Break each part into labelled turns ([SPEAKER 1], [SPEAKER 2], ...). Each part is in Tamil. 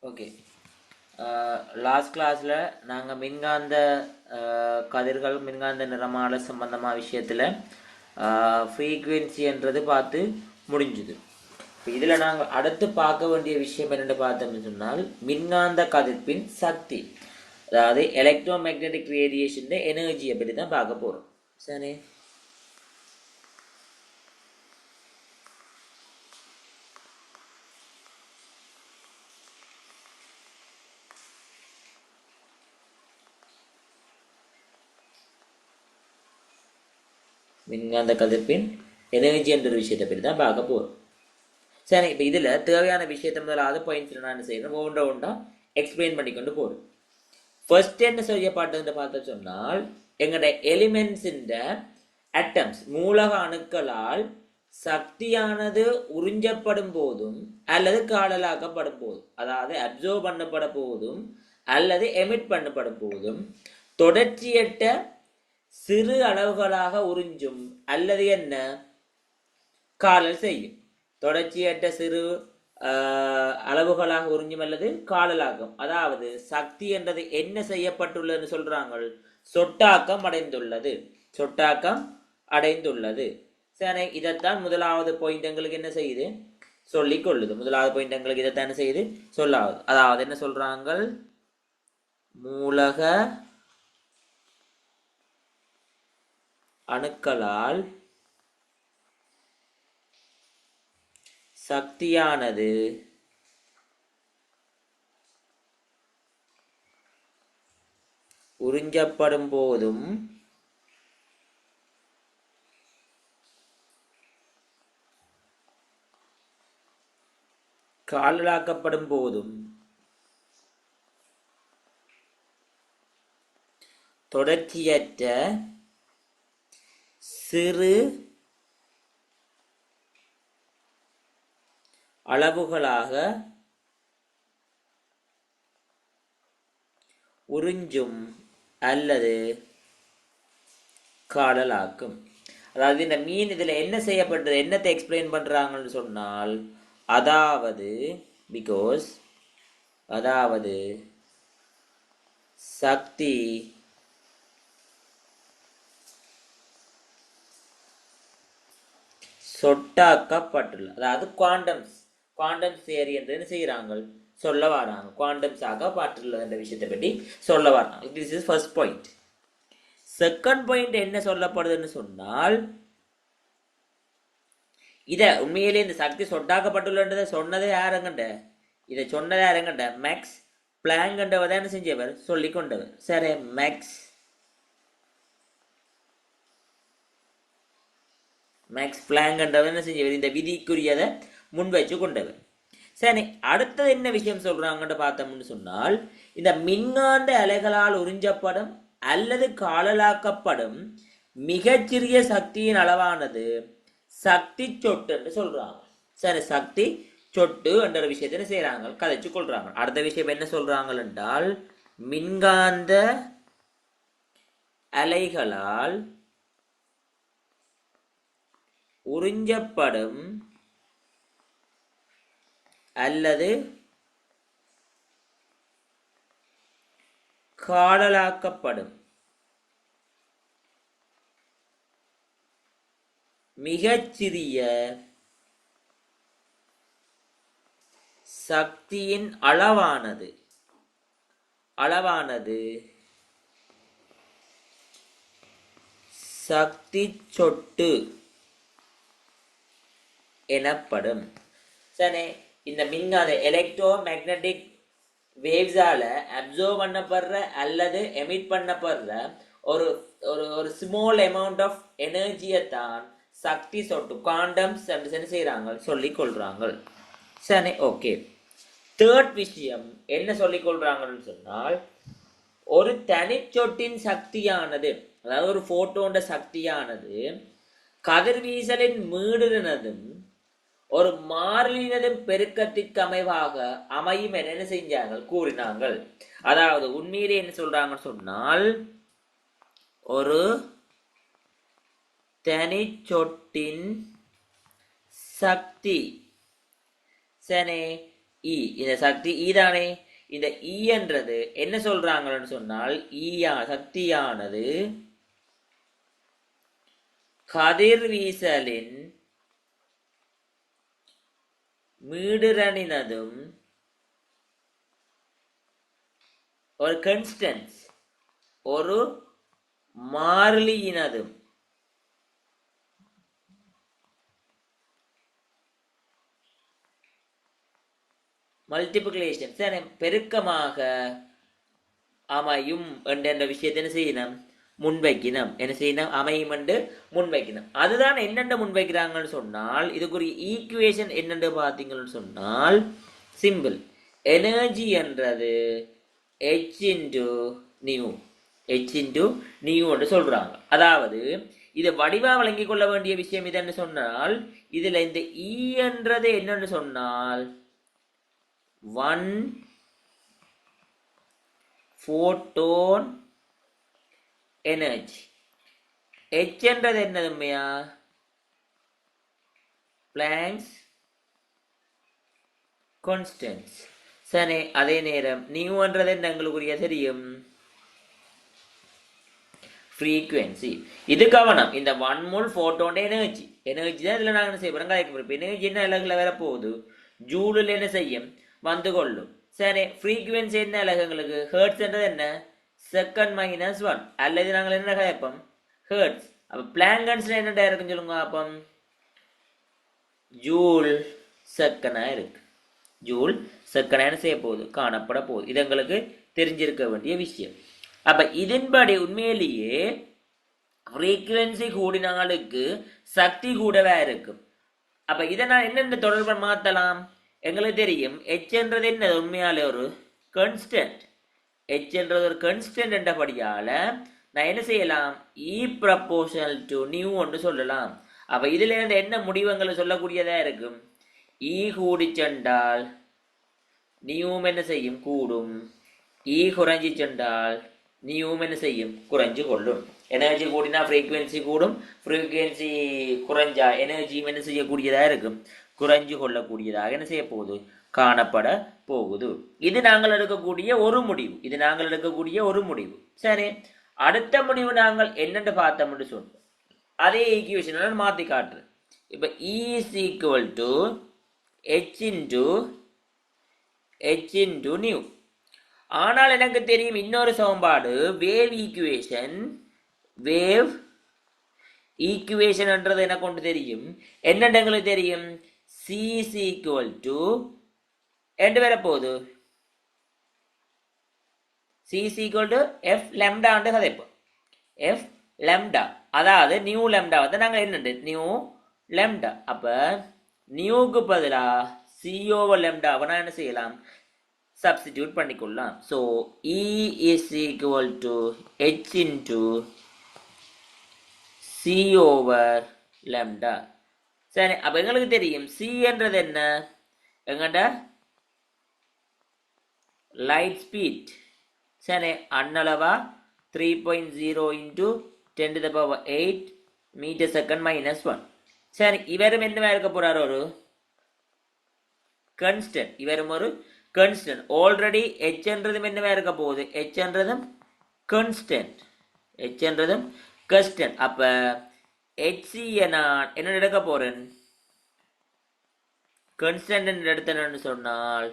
[SPEAKER 1] ஓகே. லாஸ்ட் கிளாஸில் நாங்கள் மின்காந்த கதிர்கள் மின்காந்த நிறமாலை சம்பந்தமாக விஷயத்தில் ஃப்ரீக்குவென்சின்றது பார்த்து முடிஞ்சுது. இப்போ இதில் நாங்கள் அடுத்து பார்க்க வேண்டிய விஷயம் என்னென்னு பார்த்தோம்னு சொன்னால் மின்காந்த கதிர்ப்பின் சக்தி, அதாவது எலக்ட்ரோ மேக்னெட்டிக் ரேடியேஷன் எனர்ஜியை பற்றி தான் பார்க்க போகிறோம். சரி, மின்காந்த கதிர்ப்பின் எனர்ஜி என்ற ஒரு விஷயத்தை பற்றி தான் பார்க்க போகிறோம். சரி, இப்போ இதில் தேவையான விஷயத்தை முதலாவது பாயிண்ட்ஸ் நான் என்ன செய்யணும், ஒன்றா ஒன்றா எக்ஸ்பிளைன் பண்ணிக்கொண்டு போகிறோம். ஃபர்ஸ்ட் என்ன செய்யப்பட்டதுன்னு பார்த்து சொன்னால் எங்களோட எலிமெண்ட்ஸின் அட்டம்ஸ் மூலக அணுக்களால் சக்தியானது உறிஞ்சப்படும் போதும் அல்லது காடலாக்கப்படும் போதும், அதாவது அப்சர்வ் பண்ணப்பட போதும் அல்லது எமிட் பண்ணப்படும் போதும் தொடர்ச்சியற்ற சிறு அளவுகளாக உறிஞ்சும் அல்லது என்ன காலல் செய்யும். தொடர்ச்சியற்ற சிறு அளவுகளாக உறிஞ்சும் அல்லது காலலாகும். அதாவது சக்தி என்றது என்ன செய்யப்பட்டுள்ளதுன்னு சொல்றாங்க, சொட்டாக்கம் அடைந்துள்ளது, சொட்டாக்கம் அடைந்துள்ளது. சரி, இதைத்தான் முதலாவது பாயிண்ட் எங்களுக்கு என்ன செய்யுது, சொல்லிக் கொள்ளுது. முதலாவது பாயிண்ட் எங்களுக்கு இதைத்தான் என்ன செய்யுது, சொல்லாவது. அதாவது என்ன சொல்றாங்க, மூலக அணுக்களால் சக்தியானது உறிஞ்சப்படும் போதும் காலலாக்கப்படும் போதும் தொடர்ச்சியற்ற சிறு அளவுகளாக உறிஞ்சும் அல்லது காடலாக்கும். அதாவது இந்த மீன் இதுல என்ன செய்யப்பட்டது, என்னத்தை எக்ஸ்பிளைன் பண்றாங்கன்னு சொன்னால், அதாவது பிகாஸ் அதாவது சக்தி சொட்டாக்கப்பட்டுள்ள, அதாவது குவாண்டம் தியரி என்று என்ன செய்யறாங்க, சொல்ல வராங்க. குவாண்டம் ஆகப்பட்டுள்ளது என்ற விஷயத்தை பற்றி சொல்ல வராங்க. This is first point. Second point என்ன சொல்லப்படுதுன்னு சொன்னால், இத உண்மையிலே இந்த சக்தி சொட்டாக்கப்பட்டுள்ளதை சொன்னதே யாருங்கண்ட, இதை சொன்னதே யாருங்கண்ட, மேக்ஸ் பிளாங்க் என்றவர் என்ன செஞ்சவர், சொல்லி கொண்டவர். சரி, மேக்ஸ் பிளாங்க் என்றவர் என்ன செஞ்சவர், இந்த விதிக்குரியதை முன் வச்சு கொண்டவர். சரி, அடுத்தது என்ன விஷயம் சொல்றாங்கன்னு பார்த்தோம்னு சொன்னால், இந்த மின்காந்த அலைகளால் உறிஞ்சப்படும் அல்லது காலலாக்கப்படும் மிகச்சிறிய சக்தியின் அளவானது சக்தி சொட்டு என்று சொல்றாங்க. சரி, சக்தி சொட்டு என்ற விஷயத்தை செய்யறாங்க, கதைச்சு கொள்றாங்க. அடுத்த விஷயம் என்ன சொல்றாங்க என்றால், மின்காந்த அலைகளால் உறிஞ்சப்படும் அல்லது காடலாக்கப்படும் மிகச்சிறிய சக்தியின் அளவானது சக்தி சொட்டு எனப்படும். சரி, இந்த மின்காந்த எலக்ட்ரோ மேக்னெட்டிக் வேவ்ஸால அப்சர்வ் பண்ணப்படுற அல்லது எமிட் பண்ணப்படுற ஒரு ஒரு ஸ்மால் அமௌண்ட் ஆஃப் எனர்ஜியை தான் சக்தி சொட்டு குவாண்டம்ஸ் என்ன செய்யறாங்க, சொல்லிக் கொள்றாங்க. சரி, ஓகே. தேர்ட் விஷயம் என்ன சொல்லிக் கொள்றாங்கன்னு சொன்னால், ஒரு தனிச்சொட்டின் சக்தியானது, அதாவது ஒரு போட்டோண்ட சக்தியானது கதிர்வீசலின் மீடுனதும் ஒரு மாறிலினதும் பெருக்கத்திற்கு அமைவாக அமையும் என என்ன செஞ்சாங்க, கூறினாங்கள். அதாவது உண்மையிலே என்ன சொல்றாங்கன்னு சொன்னால், ஒரு தனிச்சொட்டின் சக்தி சரி இ, இந்த சக்தி ஈ தானே. இந்த ஈ என்றது என்ன சொல்றாங்கன்னு சொன்னால், சக்தியானது கதிர்வீசலின் மீடுரணினதும் ஒரு கன்ஸ்டன்ஸ், ஒரு மாறிலியினதும் மல்டிபிளிகேஷன் பெருக்கமாக அமையும் என்ற விஷயத்தை என்ன செய்யணும், முன்வைக்கணும். என்ன செய்யணும், அமையும் என்று முன்வைக்கணும். அதுதான் என்னென்ன முன்வைக்கிறாங்கன்னு சொன்னால், இதுக்கு ஒரு ஈக்குவேஷன் என்னென்று பார்த்தீங்கன்னு சொன்னால், சிம்பிள். எனர்ஜி என்றது h into new, h into new என்று சொல்றாங்க. அதாவது இதை வடிவா வழங்கிக் கொள்ள வேண்டிய விஷயம் இதுன்னு சொன்னால், இதுல இந்த E என்றது என்னன்னு சொன்னால் 1 photon energy. H என்றது என்னதுமையா, Planck's constants. சரி, அதே நேரம் நியூ என்றது என்ன எங்களுக்குரிய தெரியும், frequency. இது கவனம். இந்த 1 mole photon எனர்ஜி, எனர்ஜி தான் இதுல நாங்க என்ன செய்ய போறோம், கலைக்க போறோம். எனர்ஜி என்ன அலகுல வர போகுது, ஜூலில் என்ன செய்யும், வந்து கொள்ளும். சரி, frequency என்ன அலகு எங்களுக்கு, ஹெர்ட்ஸ் என்றது என்ன, செகண்ட் மைனஸ் 1, அல்லது நாங்கள் என்ன கேட்போம், ஹெர்ட்ஸ். அப்ப பிளாங்க் கான்ஸ்டன்ட் என்ன இருக்குன்னு சொல்லுங்க. அப்போ ஜூல் செகண்டா இருக்கு, ஜூல் செகண்டா என்ன செய்ய போகுது, காணப்பட போகுது. இது எங்களுக்கு தெரிஞ்சிருக்க வேண்டிய விஷயம். அப்ப இதன்படி உண்மையிலேயே ஃப்ரீக்வன்சி கூடினாலுக்கு சக்தி கூடவே இருக்கும். அப்ப இதை நான் என்னென்ன தொடர்பை மாத்தலாம், எங்களுக்கு தெரியும் h என்றது என்ன, உண்மையாலே ஒரு கான்ஸ்டன்ட். h என்றது ஒரு கான்ஸ்டன்ட் என்றபடியால நான் என்ன செய்யலாம், E proportional to நியூ என்று சொல்லலாம். அப்ப இதுல இருந்து என்ன முடிவுகளை சொல்லக்கூடியதா இருக்கும், E கூடி சென்றால் நியூவும் என்ன செய்யும், கூடும். E குறைஞ்சி சென்றால் நியூவும் என்ன செய்யும், குறைஞ்சு கொள்ளும். எனர்ஜி கூடினா ஃப்ரீக்வன்சி கூடும், ஃப்ரீக்வன்சி குறைஞ்சா எனர்ஜியும் என்ன செய்யக்கூடியதா இருக்கும், குறைஞ்சு கொள்ளக்கூடியதாக என்ன செய்ய போகுது, காணப்பட போகுது. இது நாங்கள் எடுக்கக்கூடிய ஒரு முடிவு, இது நாங்கள் எடுக்கக்கூடிய ஒரு முடிவு. சரி, அடுத்த முடிவு நாங்கள் என்னென்று பார்த்தோம்னு சொன்னோம், அதே ஈக்குவேஷன் மாற்றி காட்டுறேன். இப்போ E is equal to h into new. ஆனால் எனக்கு தெரியும் இன்னொரு சமன்பாடு, வேவ் ஈக்குவேஷன் எனக்கு கொண்டு தெரியும். என்னென்று எங்களுக்கு தெரியும், C is equal to என்று வரப்போகுது, C is equal to F lambda என்று கதைப்போம். F lambda, அதாவது நியூ lambda வந்து நாங்கள் என்னண்டு நியூ lambda. அப்ப நியூக்கு பதிலா C over lambda நான் என்ன செய்யலாம், சப்ஸ்டிடியூட் பண்ணிக்கொள்ளலாம். So E is equal to h into C over lambda. சரி, அப்ப எங்களுக்கு தெரியும் C என்றது என்ன, எங்கட லைட் ஸ்பீட். சரி, அன்னளவா 3.0 into 10 to the power 8 metre second minus 1. சரி, இவரும் என்னவா இருக்க போறாரு, ஒரு கான்ஸ்டன்ட். இவரும் ஒரு கான்ஸ்டன்ட். ஆல்ரெடி h என்றதும் என்னவா இருக்க போகுது, h என்றதும் கான்ஸ்டன்ட், h என்றதும் கான்ஸ்டன்ட். அப்ப hc நான் என்ன எடுக்க போறேன், கான்ஸ்டன்ட் எடுத்தேன்னு சொன்னால்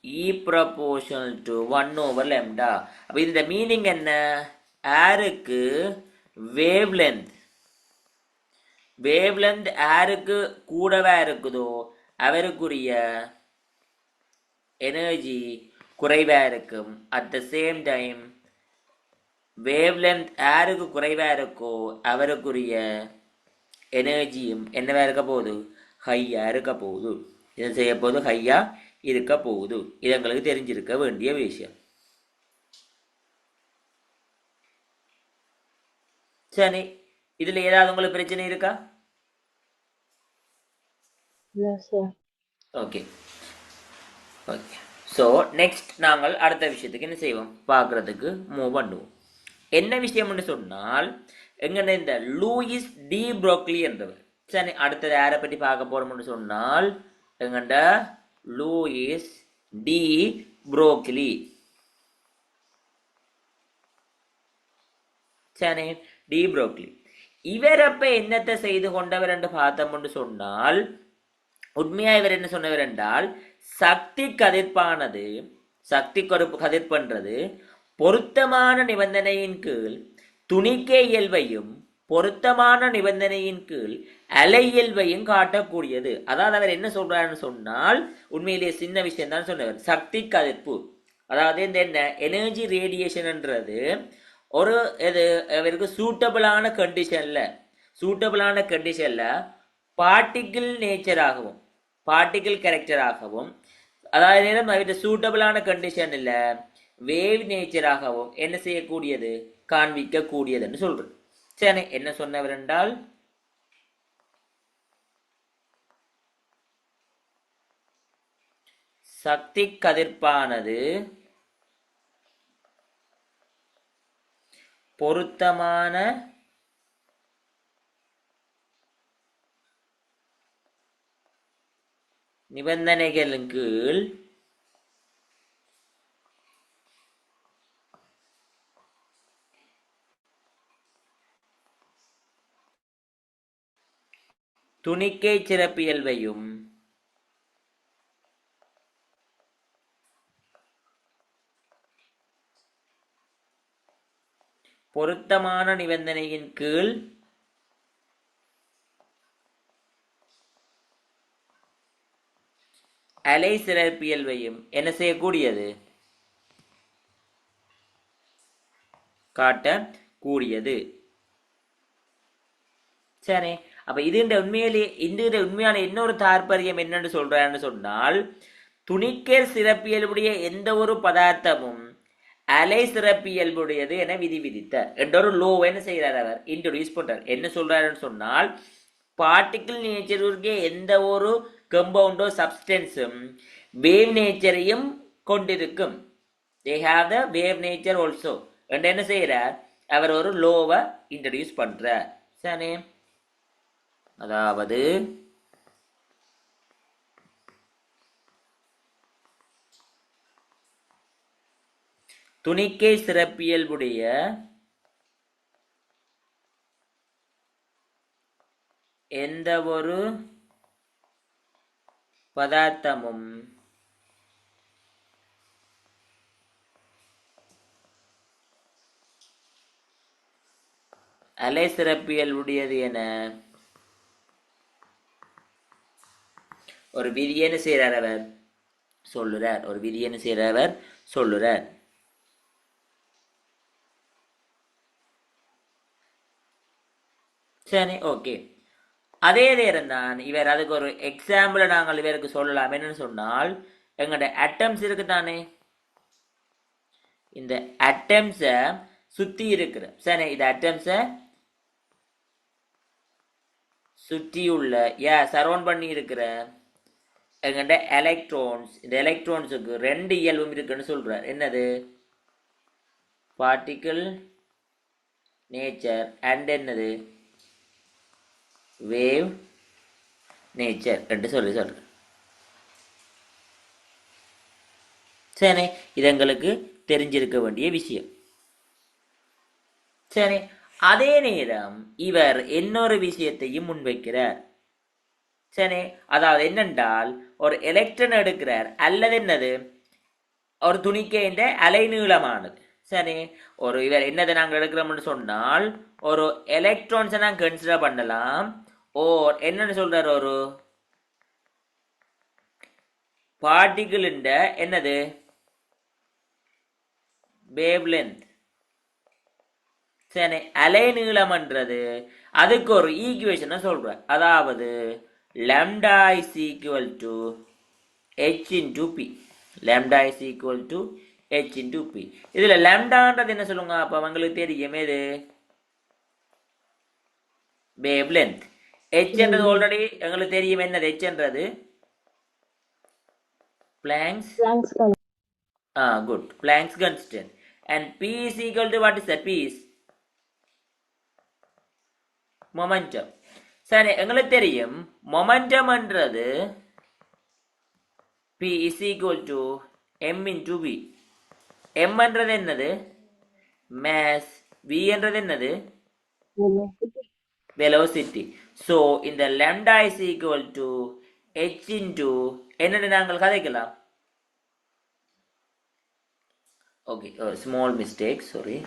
[SPEAKER 1] E proportional to 1 over lambda. அப்ப இந்த மீனிங் என்ன, ஏருக்கு வேவ் லென்த் ஏருக்கு கூடவே இருக்குதோ அவருக்குரிய எனர்ஜி குறைவா இருக்கும். At the same time wavelength ஏருக்கு குறைவா இருக்கோ அவருக்குரிய எனர்ஜியும் என்னவா இருக்க போகுது, ஹையா இருக்க போகுது. இதை செய்ய போது ஹையா இருக்க போகுது. இது எங்களுக்கு தெரிஞ்சிருக்க வேண்டிய விஷயம். சரி, இதுல ஏதாவது உங்களுக்கு பிரச்சனை இருக்கா? Okay okay. ஸோ நெக்ஸ்ட் நாங்கள் அடுத்த விஷயத்துக்கு என்ன செய்வோம், பார்க்கறதுக்கு மூவ் பண்ணுவோம். என்ன விஷயம்னு சொன்னால், எங்கன்னா இந்த லூயிஸ் டி ப்ரோக்லி என்றவர். சரி, அடுத்தது யாரை பற்றி பார்க்க போறோம்னு சொன்னால், எங்கண்ட லூயிஸ் டி ப்ரோக்லி. சரி, டி ப்ரோக்லி. இவர் அப்ப என்னத்தை செய்து கொண்டவர் என்று பார்த்தோம்னு சொன்னால், உண்மையா இவர் என்ன சொன்னவர் என்றால், சக்தி கதிர்ப்பானது சக்தி கதிர்ப்பன்றது பொருத்தமான நிபந்தனையின் கீழ் துணிக்கை இயல்பையும் பொருத்தமான நிபந்தனையின் கீழ் அலை இயல்பையும் காட்டக்கூடியது. அதாவது அவர் என்ன சொல்றாருன்னு சொன்னால், உண்மையிலேயே சின்ன விஷயம் தான் சொன்னவர். சக்தி கதிர்ப்பு, அதாவது இந்த என்ன எனர்ஜி ரேடியேஷன்ன்றது ஒரு இது அவருக்கு சூட்டபிளான கண்டிஷன்ல பார்ட்டிகிள் நேச்சராகவும் பார்ட்டிகிள் கேரக்டராகவும், அதாவது நேரம் அவருடைய சூட்டபிளான கண்டிஷன் இல்ல வேவ் நேச்சராகவும் என்ன செய்யக்கூடியது, காண்பிக்க கூடியதுன்னு சொல்றது. சரி, என்ன சொன்னவர் என்றால், சக்தி கதிர்ப்பானது பொருத்தமான நிபந்தனைகளின் கீழ் துணிக்கை சிறப்பியல்பையும் பொருத்தமான நிபந்தனையின் கீழ் அலை சிறப்பியல்பையும் என்ன செய்யக்கூடியது, காட்டக்கூடியது. சரி, அப்ப இது உண்மையான இன்னொரு தாற்பயம் என்னன்னு சொல்றான்னு சொன்னால், துணிக்கை சிறப்பியல்புடைய எந்த ஒரு பதார்த்தமும் அலை சிறப்பியல்புடையது என விதித்த என்ற ஒரு லோ என்ன செய்யறார், அவர் இன்ட்ரோடியூஸ் பண்றார். என்ன சொல்றாருன்னு சொன்னால், பார்ட்டிகிள் நேச்சருக்கு எந்த ஒரு கம்பவுண்டோ சப்ஸ்டன்ஸும் வேவ் நேச்சரையும் கொண்டிருக்கும். They have the wave nature also என்று என்ன செய்யறார், அவர் ஒரு லோவை இன்ட்ரோடியூஸ் பண்றார். சரி, அதாவது துணிக்கை சிறப்பியல்புடைய எந்த ஒரு பதார்த்தமும் அலை சிறப்பியல்புடையது என ஒரு விதியன்னு செய்யறார், அவர் சொல்லுறார். ஒரு விதியன்னு செய்யறவர் சொல்லுறார். சரி, ஓகே. அதே நேரம் தான் இவர் அதுக்கு ஒரு எக்ஸாம்பிள நாங்கள் இவருக்கு சொல்லலாம். என்னன்னு சொன்னால், எங்கட அட்டம்ஸ் இருக்கு தானே, இந்த அட்டம்ஸ சுத்தி இருக்கிற, சரி, இந்த அட்டம்ஸ சுற்றியுள்ள சரௌண்ட் பண்ணி இருக்கிற எங்கட எலக்ட்ரான்ஸ், இந்த எலக்ட்ரான்ஸுக்கு ரெண்டு இயல்பும் இருக்குன்னு சொல்றார். என்னது, பார்ட்டிகிள் நேச்சர் அண்ட் என்னது வேவ் நேச்சர் என்று சொல்ற. சரி, இது எங்களுக்கு தெரிஞ்சிருக்க வேண்டிய விஷயம். சரி, அதே நேரம் இவர் இன்னொரு விஷயத்தையும் முன்வைக்கிறார். சரி, அதாவது என்னென்றால், ஒரு எலக்ட்ரான் எடுக்கிறார், அல்லது என்னது ஒரு துணிக்கைன்ற அலைநீளமானது. சரி, ஒரு இவர் என்னதை நாங்கள் எடுக்கிறோம்னு சொன்னால், ஒரு எலக்ட்ரான்ஸை நாங்கள் கன்சிடர் பண்ணலாம். ஓர் என்னன்னு சொல்றாரு, ஒரு பார்ட்டிகிள் என்னது வேவ் லென்த். சரி, அலை நீளம்ன்றது அதுக்கு ஒரு ஈக்குவேஷனை சொல்ற. அதாவது lambda is equal to h into p. lambda is equal to h into p. இதுல lambdaன்றது என்ன சொல்லுங்க, அப்ப உங்களுக்கு தெரியும் எது, வேவ் லென்த். h என்றது ஆல்ரெடி எங்களுக்கு தெரியும், என்னது h என்றது Planck's good, Planck's constant. And p is equal to what is that? P is momentum. சரி, எங்களுக்கு தெரியும் momentum என்றது P is equal to m into V. m என்றது என்னது? mass. V என்றது என்னது? velocity. So இந்த lambda is equal to h into என்னன்னு நாங்கள் கதைக்கலாம். Okay, small mistake, sorry.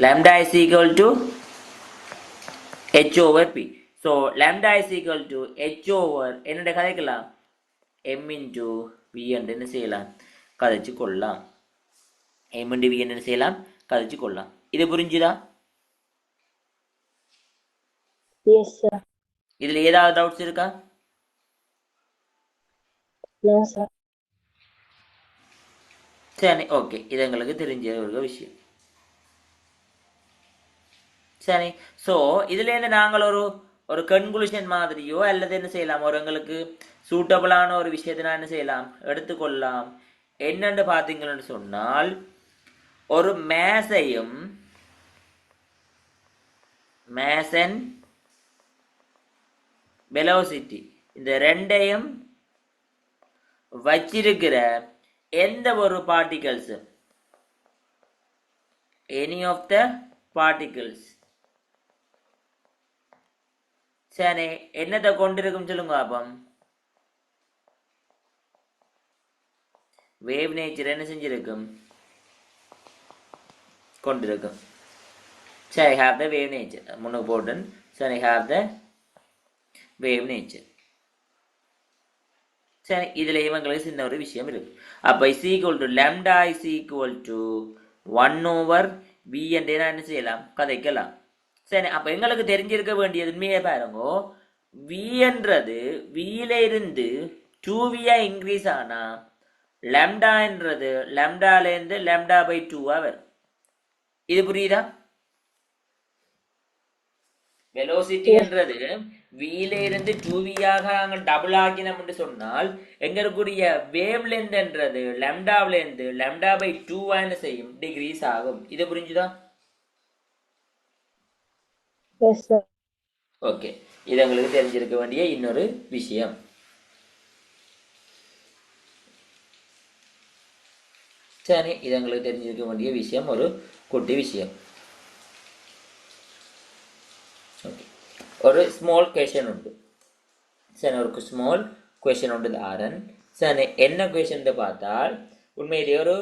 [SPEAKER 1] Lambda is equal to h over p. So lambda is equal to h over என்னன்னு கதைக்கலாம். m into v என்று செய்யலாம், கதைச்சு கொள்ளலாம். m into v என்று செய்யலாம், கதைச்சு கொள்ளலாம். இது புரிஞ்சுதா?
[SPEAKER 2] Yes, sir.
[SPEAKER 1] இதுல ஏதாவது டவுட்ஸ் இருக்கா?
[SPEAKER 2] No, sir.
[SPEAKER 1] சரி, ஓகே, இது எங்களுக்கு தெரிஞ்ச ஒரு விஷயம். சரி, ஸோ இதுலேருந்து நாங்கள் ஒரு கன்க்ளூஷன் மாதிரியோ அல்லது என்ன செய்யலாம், ஒரு எங்களுக்கு சூட்டபிளான ஒரு விஷயத்தை நான் என்ன செய்யலாம், எடுத்துக்கொள்ளலாம். என்னன்னு பார்த்தீங்கன்னு சொன்னால், ஒரு மேசையும் மேசன் வெலோசிட்டி இந்த ரெண்டையும் வச்சிருக்கிற எந்த ஒரு particles, any of the particles, சரி, என்னத்தை கொண்டிருக்கும் சொல்லுங்க பாப்போம். வேவ் நேச்சர் என்ன செஞ்சிருக்கும், கொண்டிருக்கும். சரி, have the wave nature. முன்னுக்கு போட்டன். சரி, have the wave nature. சரி, இதுல இவங்களுக்கு சின்ன ஒரு விஷயம் இருக்கு. அப்ப is equal to lambda is equal to 1 over v என்று என்ன செய்யலாம், கதைக்கலாம். சரி, அப்ப எங்களுக்கு தெரிஞ்சிருக்க வேண்டியது உண்மையே பாருங்க, v என்றது vல இருந்து 2v இன்க்ரீஸ் ஆனா lambda என்றது lambdaல இருந்து lambda by 2 வரும். இது புரியுதா? வெலோசிட்டி என்றது vல இருந்து 2v ஆக நாங்கள் டபுள் ஆக்கினோம் என்று சொன்னால் எங்களுக்குரிய வேவ் லென்த் என்றது lambdaல இருந்து lambda by 2 என்ன செய்யும், டிகிரீஸ் ஆகும். இது புரிஞ்சுதா?
[SPEAKER 2] Yes, sir.
[SPEAKER 1] ஓகே, இது உங்களுக்கு தெரிஞ்சிருக்க வேண்டிய இன்னொரு விஷயம். சரி, இது உங்களுக்கு தெரிஞ்சிருக்க வேண்டிய விஷயம், ஒரு குட்டி விஷயம். ஓகே, ஒரு ஸ்மால் கொஷன் உண்டு. சரி, ஒரு ஸ்மால் கொஷன் உண்டு ஆரன். சரி, என்ன கொஷன் பார்த்தால் உண்மையிலேயே ஒரு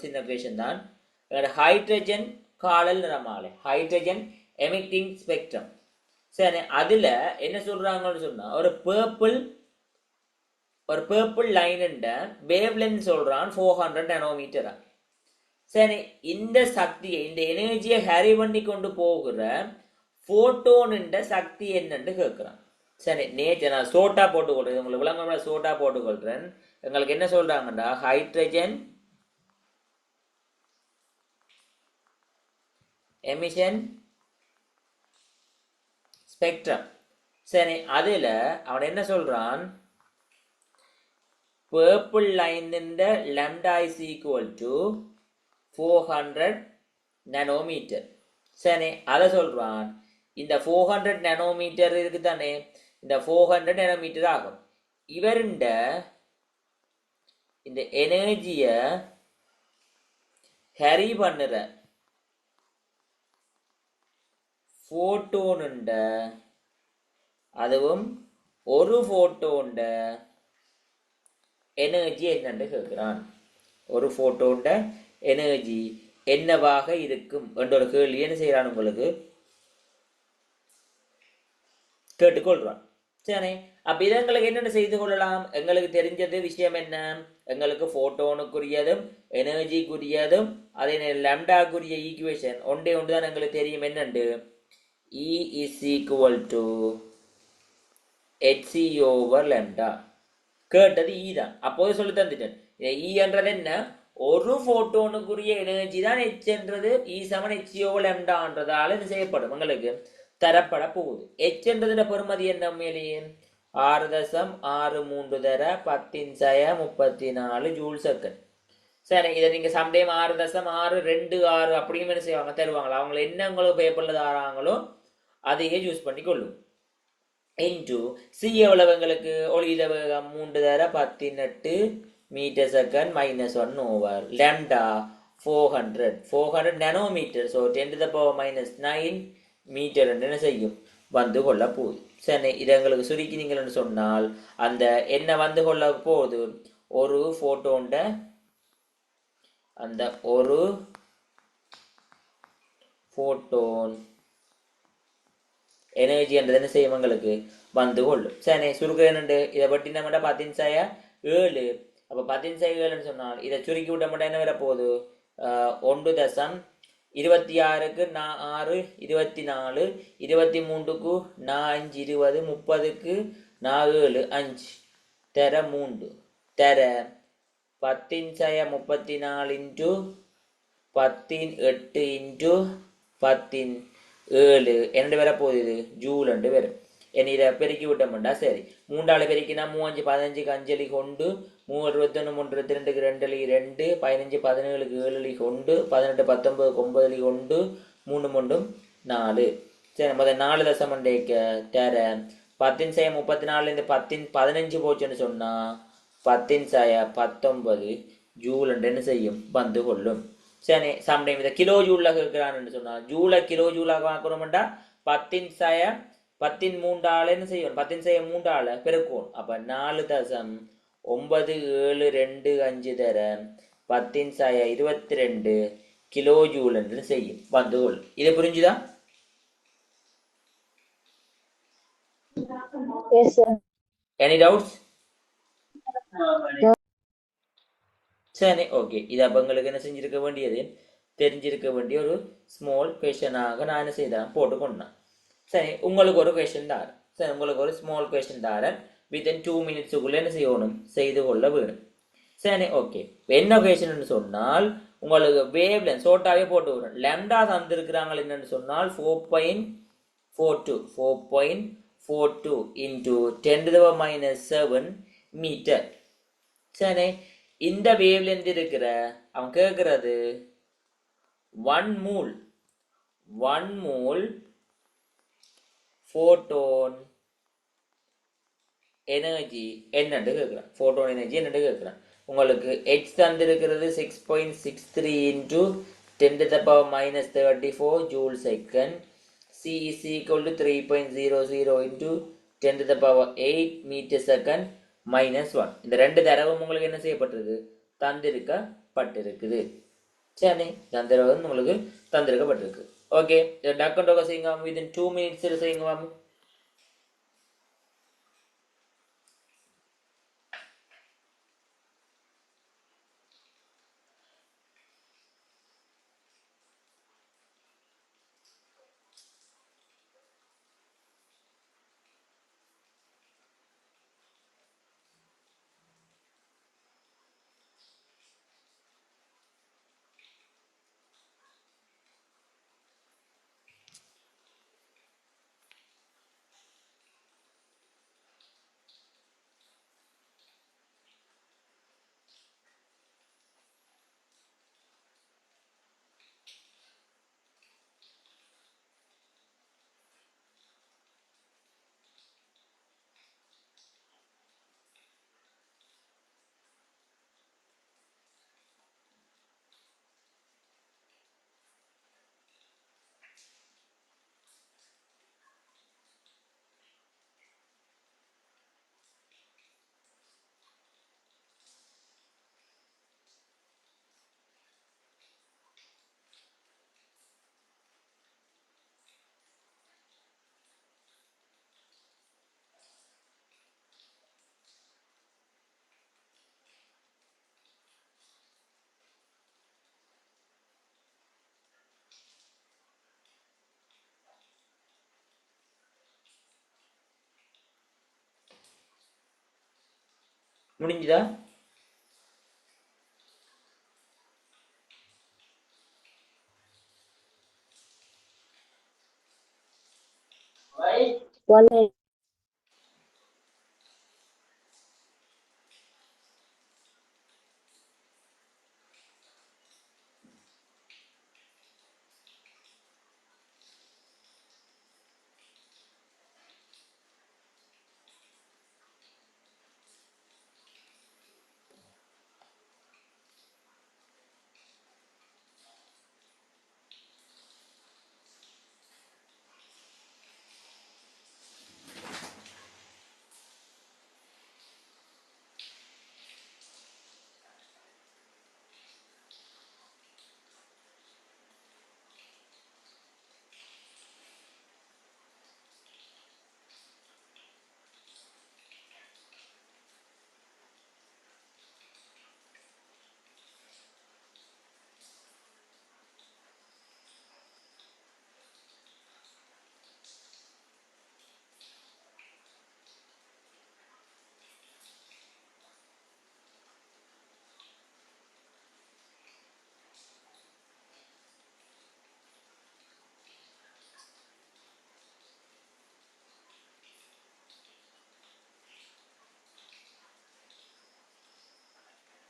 [SPEAKER 1] சின்ன கொஷன் தான். ஹைட்ரஜன் காலல் நிறமாலை, ஹைட்ரஜன் எமிட்டிங் ஸ்பெக்ட்ரம். சரி, அதுல என்ன சொல்றாங்கன்னு சொன்னா, ஒரு பர்பிள் லைன் வேவ் லென்த் சொல்றான் 400 நானோமீட்டரா. சரி, இந்த சக்தியை, இந்த எனர்ஜியை ஹேரி பண்ணி கொண்டு போகிற போட்டோன் சக்தி என்னன்னு கேட்கிறான். சரி, நேற்று நான் சோட்டா போட்டுக்கொள்றேன், உங்களுக்கு விளங்க சோட்டா போட்டுக்கொள்றேன். எங்களுக்கு என்ன சொல்றாங்கடா, ஹைட்ரஜன் எமிஷன் ஸ்பெக்ட்ரம். சரி, அதுல அவன் என்ன சொல்றான், purple line இந்த lambda is equal to 400 nanometer. சரி, அதை சொல்றான். இந்த 400 நானோமீட்டர் இருக்கு தானே, இந்த 400 நானோமீட்டர் ஆகும். இவருண்ட இந்த எனர்ஜிய ஹரி பண்ணுற போட்டோனுண்ட, அதுவும் ஒரு போட்டோண்ட எனர்ஜி என்னன்னு கேட்கிறான். ஒரு போட்டோண்ட எனர்ஜி என்னவாக இருக்கும் என்ற ஒரு கேள்வி என்ன செய்யறான், உங்களுக்கு கேட்டுக்கொள்றான். சரி, அப்ப இது எங்களுக்கு என்னென்ன செய்து கொள்ளலாம், எங்களுக்கு தெரிஞ்சது விஷயம் என்ன, எங்களுக்கு போட்டோனுக்குரியதும் எனர்ஜிக்குரியதும் அதே லம்டாக்குரிய ஈக்குவேஷன் ஒன்றே ஒன்று தான் எங்களுக்கு தெரியும். என்னண்டு, E is equal to hc over lambda. கேட்டது E தான், அப்போது சொல்லி தந்துட்டேன். E என்றது என்ன, ஒரு போட்டோனுக்குரிய எனர்ஜி தான் h என்றது E சமன் hc over lambdaன்றதால இது செய்யப்படும், உங்களுக்கு தரப்பட போகுது. h என்றதுல பெறுமதி என்ன, மேலேயே 6.63 தர 10 34 ஜூல் செகண்ட். சரி, இதை நீங்க சம்டைம் 6.626 அப்படியும் என்ன செய்வாங்க தருவாங்களா, அவங்க என்ன உங்களுக்கு பேப்பர்ல தராங்களோ அதையே யூஸ் பண்ணி கொள்ளும். இன்டு சி எவ்வளவு எங்களுக்கு ஒளியில வேகம் 3 தர 18 metre second -1 over lambda 400 nanometre. So 10⁻⁻9 metre என்ன செய்யும் வந்து கொள்ள போகுது. சரி, இதை எங்களுக்கு சுருக்கினீங்கன்னு சொன்னால் அந்த என்ன வந்து கொள்ள போகுது, ஒரு போட்டோண்ட அந்த ஒரு போட்டோன் எனர்ஜி என்றது என்ன செய்யும் எங்களுக்கு வந்து கொள்ளும். சரி, சுருக்கம் என்னண்டு இதை பற்றி நம்ம 10⁻7. அப்போ 10⁻7ன்னு சொன்னால் இதை சுருக்கி விட்ட மட்டும் என்ன வரப்போகுது, 1.26க்கு 6 24 23க்கு 5 20 30க்கு 7 5 தர 3 தர 10⁻34 இன்ட்டு 10 8 இன்ட்டு 10 7 என்ன வர போகுது ஜூல் ரெண்டு வரும். என்ன இதை பெருக்கி விட்டோம்டா சரி, 3ஆல் பெருக்கினா 3 5 15க்கு 5 அலி கொண்டு 3 21 3 22க்கு 2 அலி 2 15 17க்கு 7 அலி கொண்டு 18 19க்கு 9 அலி கொண்டு 3 3 4. சரி, முதல் 4 தசம் தர 10⁻34 10 15 போச்சுன்னு சொன்னா 10⁻19 ஜூல் என்ன செய்யும் வந்து கொள்ளும். சரி, சம்டைம் இதை கிலோ ஜூல்ல கேட்கிறான்னு சொன்னா ஜூலை கிலோ ஜூலாக பார்க்கணும்டா 10⁻3 என்ன செய்யும் 10⁻3 பெருக்கும். அப்ப 4.9725 தர 10⁻22 கிலோ ஜூல் என்று செய்யும் வந்து கொள்ளும். இது புரிஞ்சுதா?
[SPEAKER 2] Yes, sir.
[SPEAKER 1] Any doubts?
[SPEAKER 2] No.
[SPEAKER 1] சரி, ஓகே. இது அப்போ உங்களுக்கு என்ன செஞ்சிருக்க வேண்டியது, தெரிஞ்சிருக்க வேண்டிய ஒரு ஸ்மால் கொஷனாக நான் என்ன செய்தேன் போட்டுக்கொண்டேன். சரி, உங்களுக்கு ஒரு கொஷின் தாரேன். சரி, உங்களுக்கு ஒரு ஸ்மால் கொஷின் தாரேன். வித்தின் 2 மினிட்ஸுக்குள்ள என்ன செய்யணும் செய்து கொள்ள வேணும். சரி, ஓகே. என்ன கொஷின்னு சொன்னால் உங்களுக்கு வேவ் லென்த் ஷோர்ட்டாகவே போட்டு வரும். லெம்டா தந்திருக்கிறாங்க என்னன்னு சொன்னால் 4.42 இன்டூ 10⁻⁻7 மீட்டர். சரி, இந்த வேவ் லென்த் இருக்கிற அவன் கேட்கறது 1 மூல் போட்டோன் எனர்ஜி என்னன்னு கேட்குறான். போட்டோன் எனர்ஜி என்னன்னு கேட்குறான். உங்களுக்கு எச் தந்திருக்கிறது 6.63 into 10⁻⁻34 joule second. C is equal to 3.00 into 10⁻8 metre second -1. இந்த ரெண்டு தரவும் உங்களுக்கு என்ன செய்யப்பட்டிருக்கு தந்திருக்கப்பட்டிருக்குது. சரி, தந்திரவும் உங்களுக்கு தந்திருக்கப்பட்டிருக்கு. ஓகே, டக்கு டொக்க செய்யுங்க. வித்தின் 2 மினிட்ஸில் செய்யுங்க. முடிஞ்சுதா?
[SPEAKER 2] One.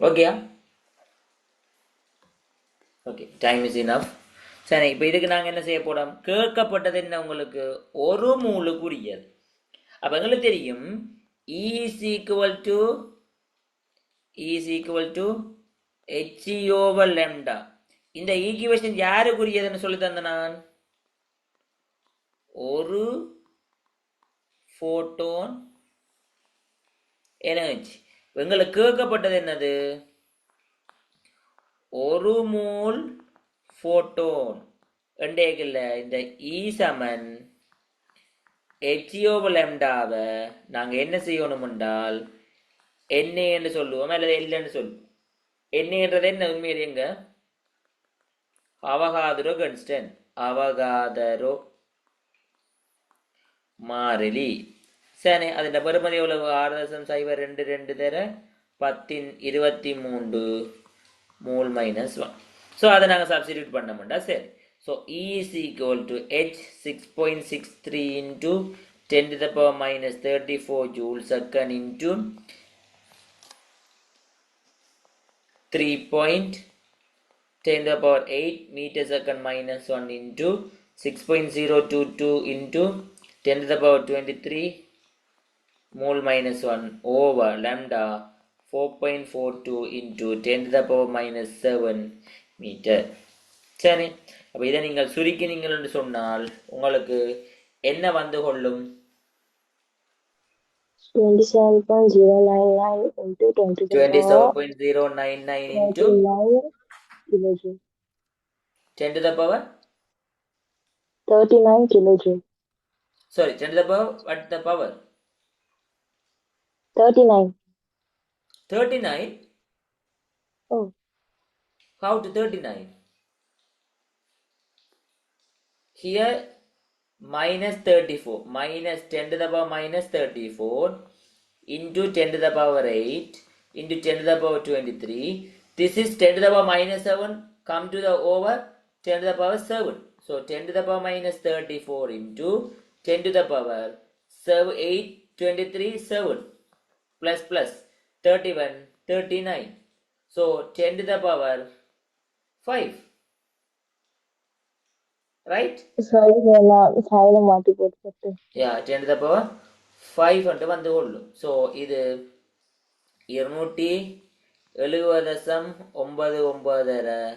[SPEAKER 1] ஓகேயா? Okay, time is enough. சரி, இப்போ இதுக்கு நாங்கள் என்ன செய்ய போறோம்? கேட்கப்பட்டது என்ன உங்களுக்கு? ஒரு மூலுக்குரியது. அப்போ எங்களுக்கு தெரியும் E is equal to H over lambda. இந்த ஈக்குவேஷன் யாருக்குரியதுன்னு சொல்லி தந்த நான்? ஒரு ஃபோட்டான் எனர்ஜி. எங்களுக்கு கேட்கப்பட்டது என்னது? ஒரு மோல் ஃபோட்டான் என்றேக்கில்ல இந்த E சமன் H over lambdaவை நாங்கள் என்ன செய்யணும் என்றால் என்ன என்று சொல்லுவோம் அல்லது இல்லைன்னு சொல்லுவோம். என்னன்றது என்ன உண்மையில எங்க? அவகாதரோ கன்ஸ்டன்ட், அவகாதரோ மாறிலி. சரி, அதில் பெருமதி எவ்வளவு? 6.02 தர 1023 மூல் மைனஸ் 1. ஸோ அதை நாங்கள் சப்ஸ்டிடியூட் பண்ண மாட்டோம். சரி, so E is equal to H 6.63 into 10 to the power minus 34 joule second into 3.10 to the power 8 meter second minus 1 into 6.022 into 10 to the power 23 mole minus 1 over lambda 4.42 into 10 to the power minus 7 meter. சரி, அப்போ இதை நீங்கள் சுருக்கினீங்கள் என்று சொன்னால் உங்களுக்கு என்ன வந்து கொள்ளும்?
[SPEAKER 2] 27.099 into 10 to the power
[SPEAKER 1] 27.099 into
[SPEAKER 2] 39 kilojoule.
[SPEAKER 1] 10 to the power
[SPEAKER 2] 39 kilojoule.
[SPEAKER 1] sorry, 10 to the power, what the power?
[SPEAKER 2] 39.
[SPEAKER 1] 39?
[SPEAKER 2] Oh,
[SPEAKER 1] How to 39? Here minus 34, minus 10 to the power minus 34 into 10 to the power 8 into 10 to the power 23. This is 10 to the power minus 7 come to the over 10 to the power 7. So 10 to the power minus 34 into 10 to the power 7, 8, 23, 7 plus plus 31, 39. So 10 to the power 5. Right?
[SPEAKER 2] sorry, நான் சைல மாத்தி போட்டு.
[SPEAKER 1] Yeah, 10 to the power 5 வந்து வந்து கொள்ளும். ஸோ இது 270.99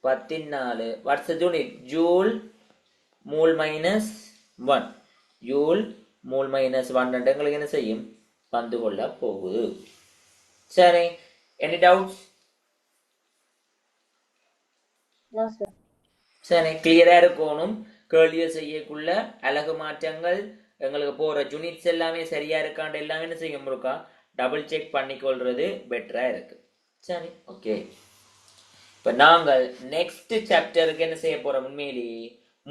[SPEAKER 1] 14. What's the unit? Joule மூல் minus 1. Joule மூல் minus 1 எங்களுக்கு என்ன செய்யும்? வந்து கொள்ள போகுது. சரி, எனி டவுட்ஸ்?
[SPEAKER 2] No, sir.
[SPEAKER 1] சரி, கிளியரா இருக்கணும். கேள்வியை செய்யக்குள்ள அழகு மாற்றங்கள் எங்களுக்கு போற யூனிட்ஸ் எல்லாமே சரியா இருக்காண்டு எல்லாமே என்ன செய்ய இருக்கா டபுள் செக் பண்ணிக்கொள்றது பெட்டரா இருக்கு. சரி, ஓகே. இப்ப நாங்கள் நெக்ஸ்ட் சாப்டருக்கு என்ன செய்ய போறோம்? உண்மையிலேயே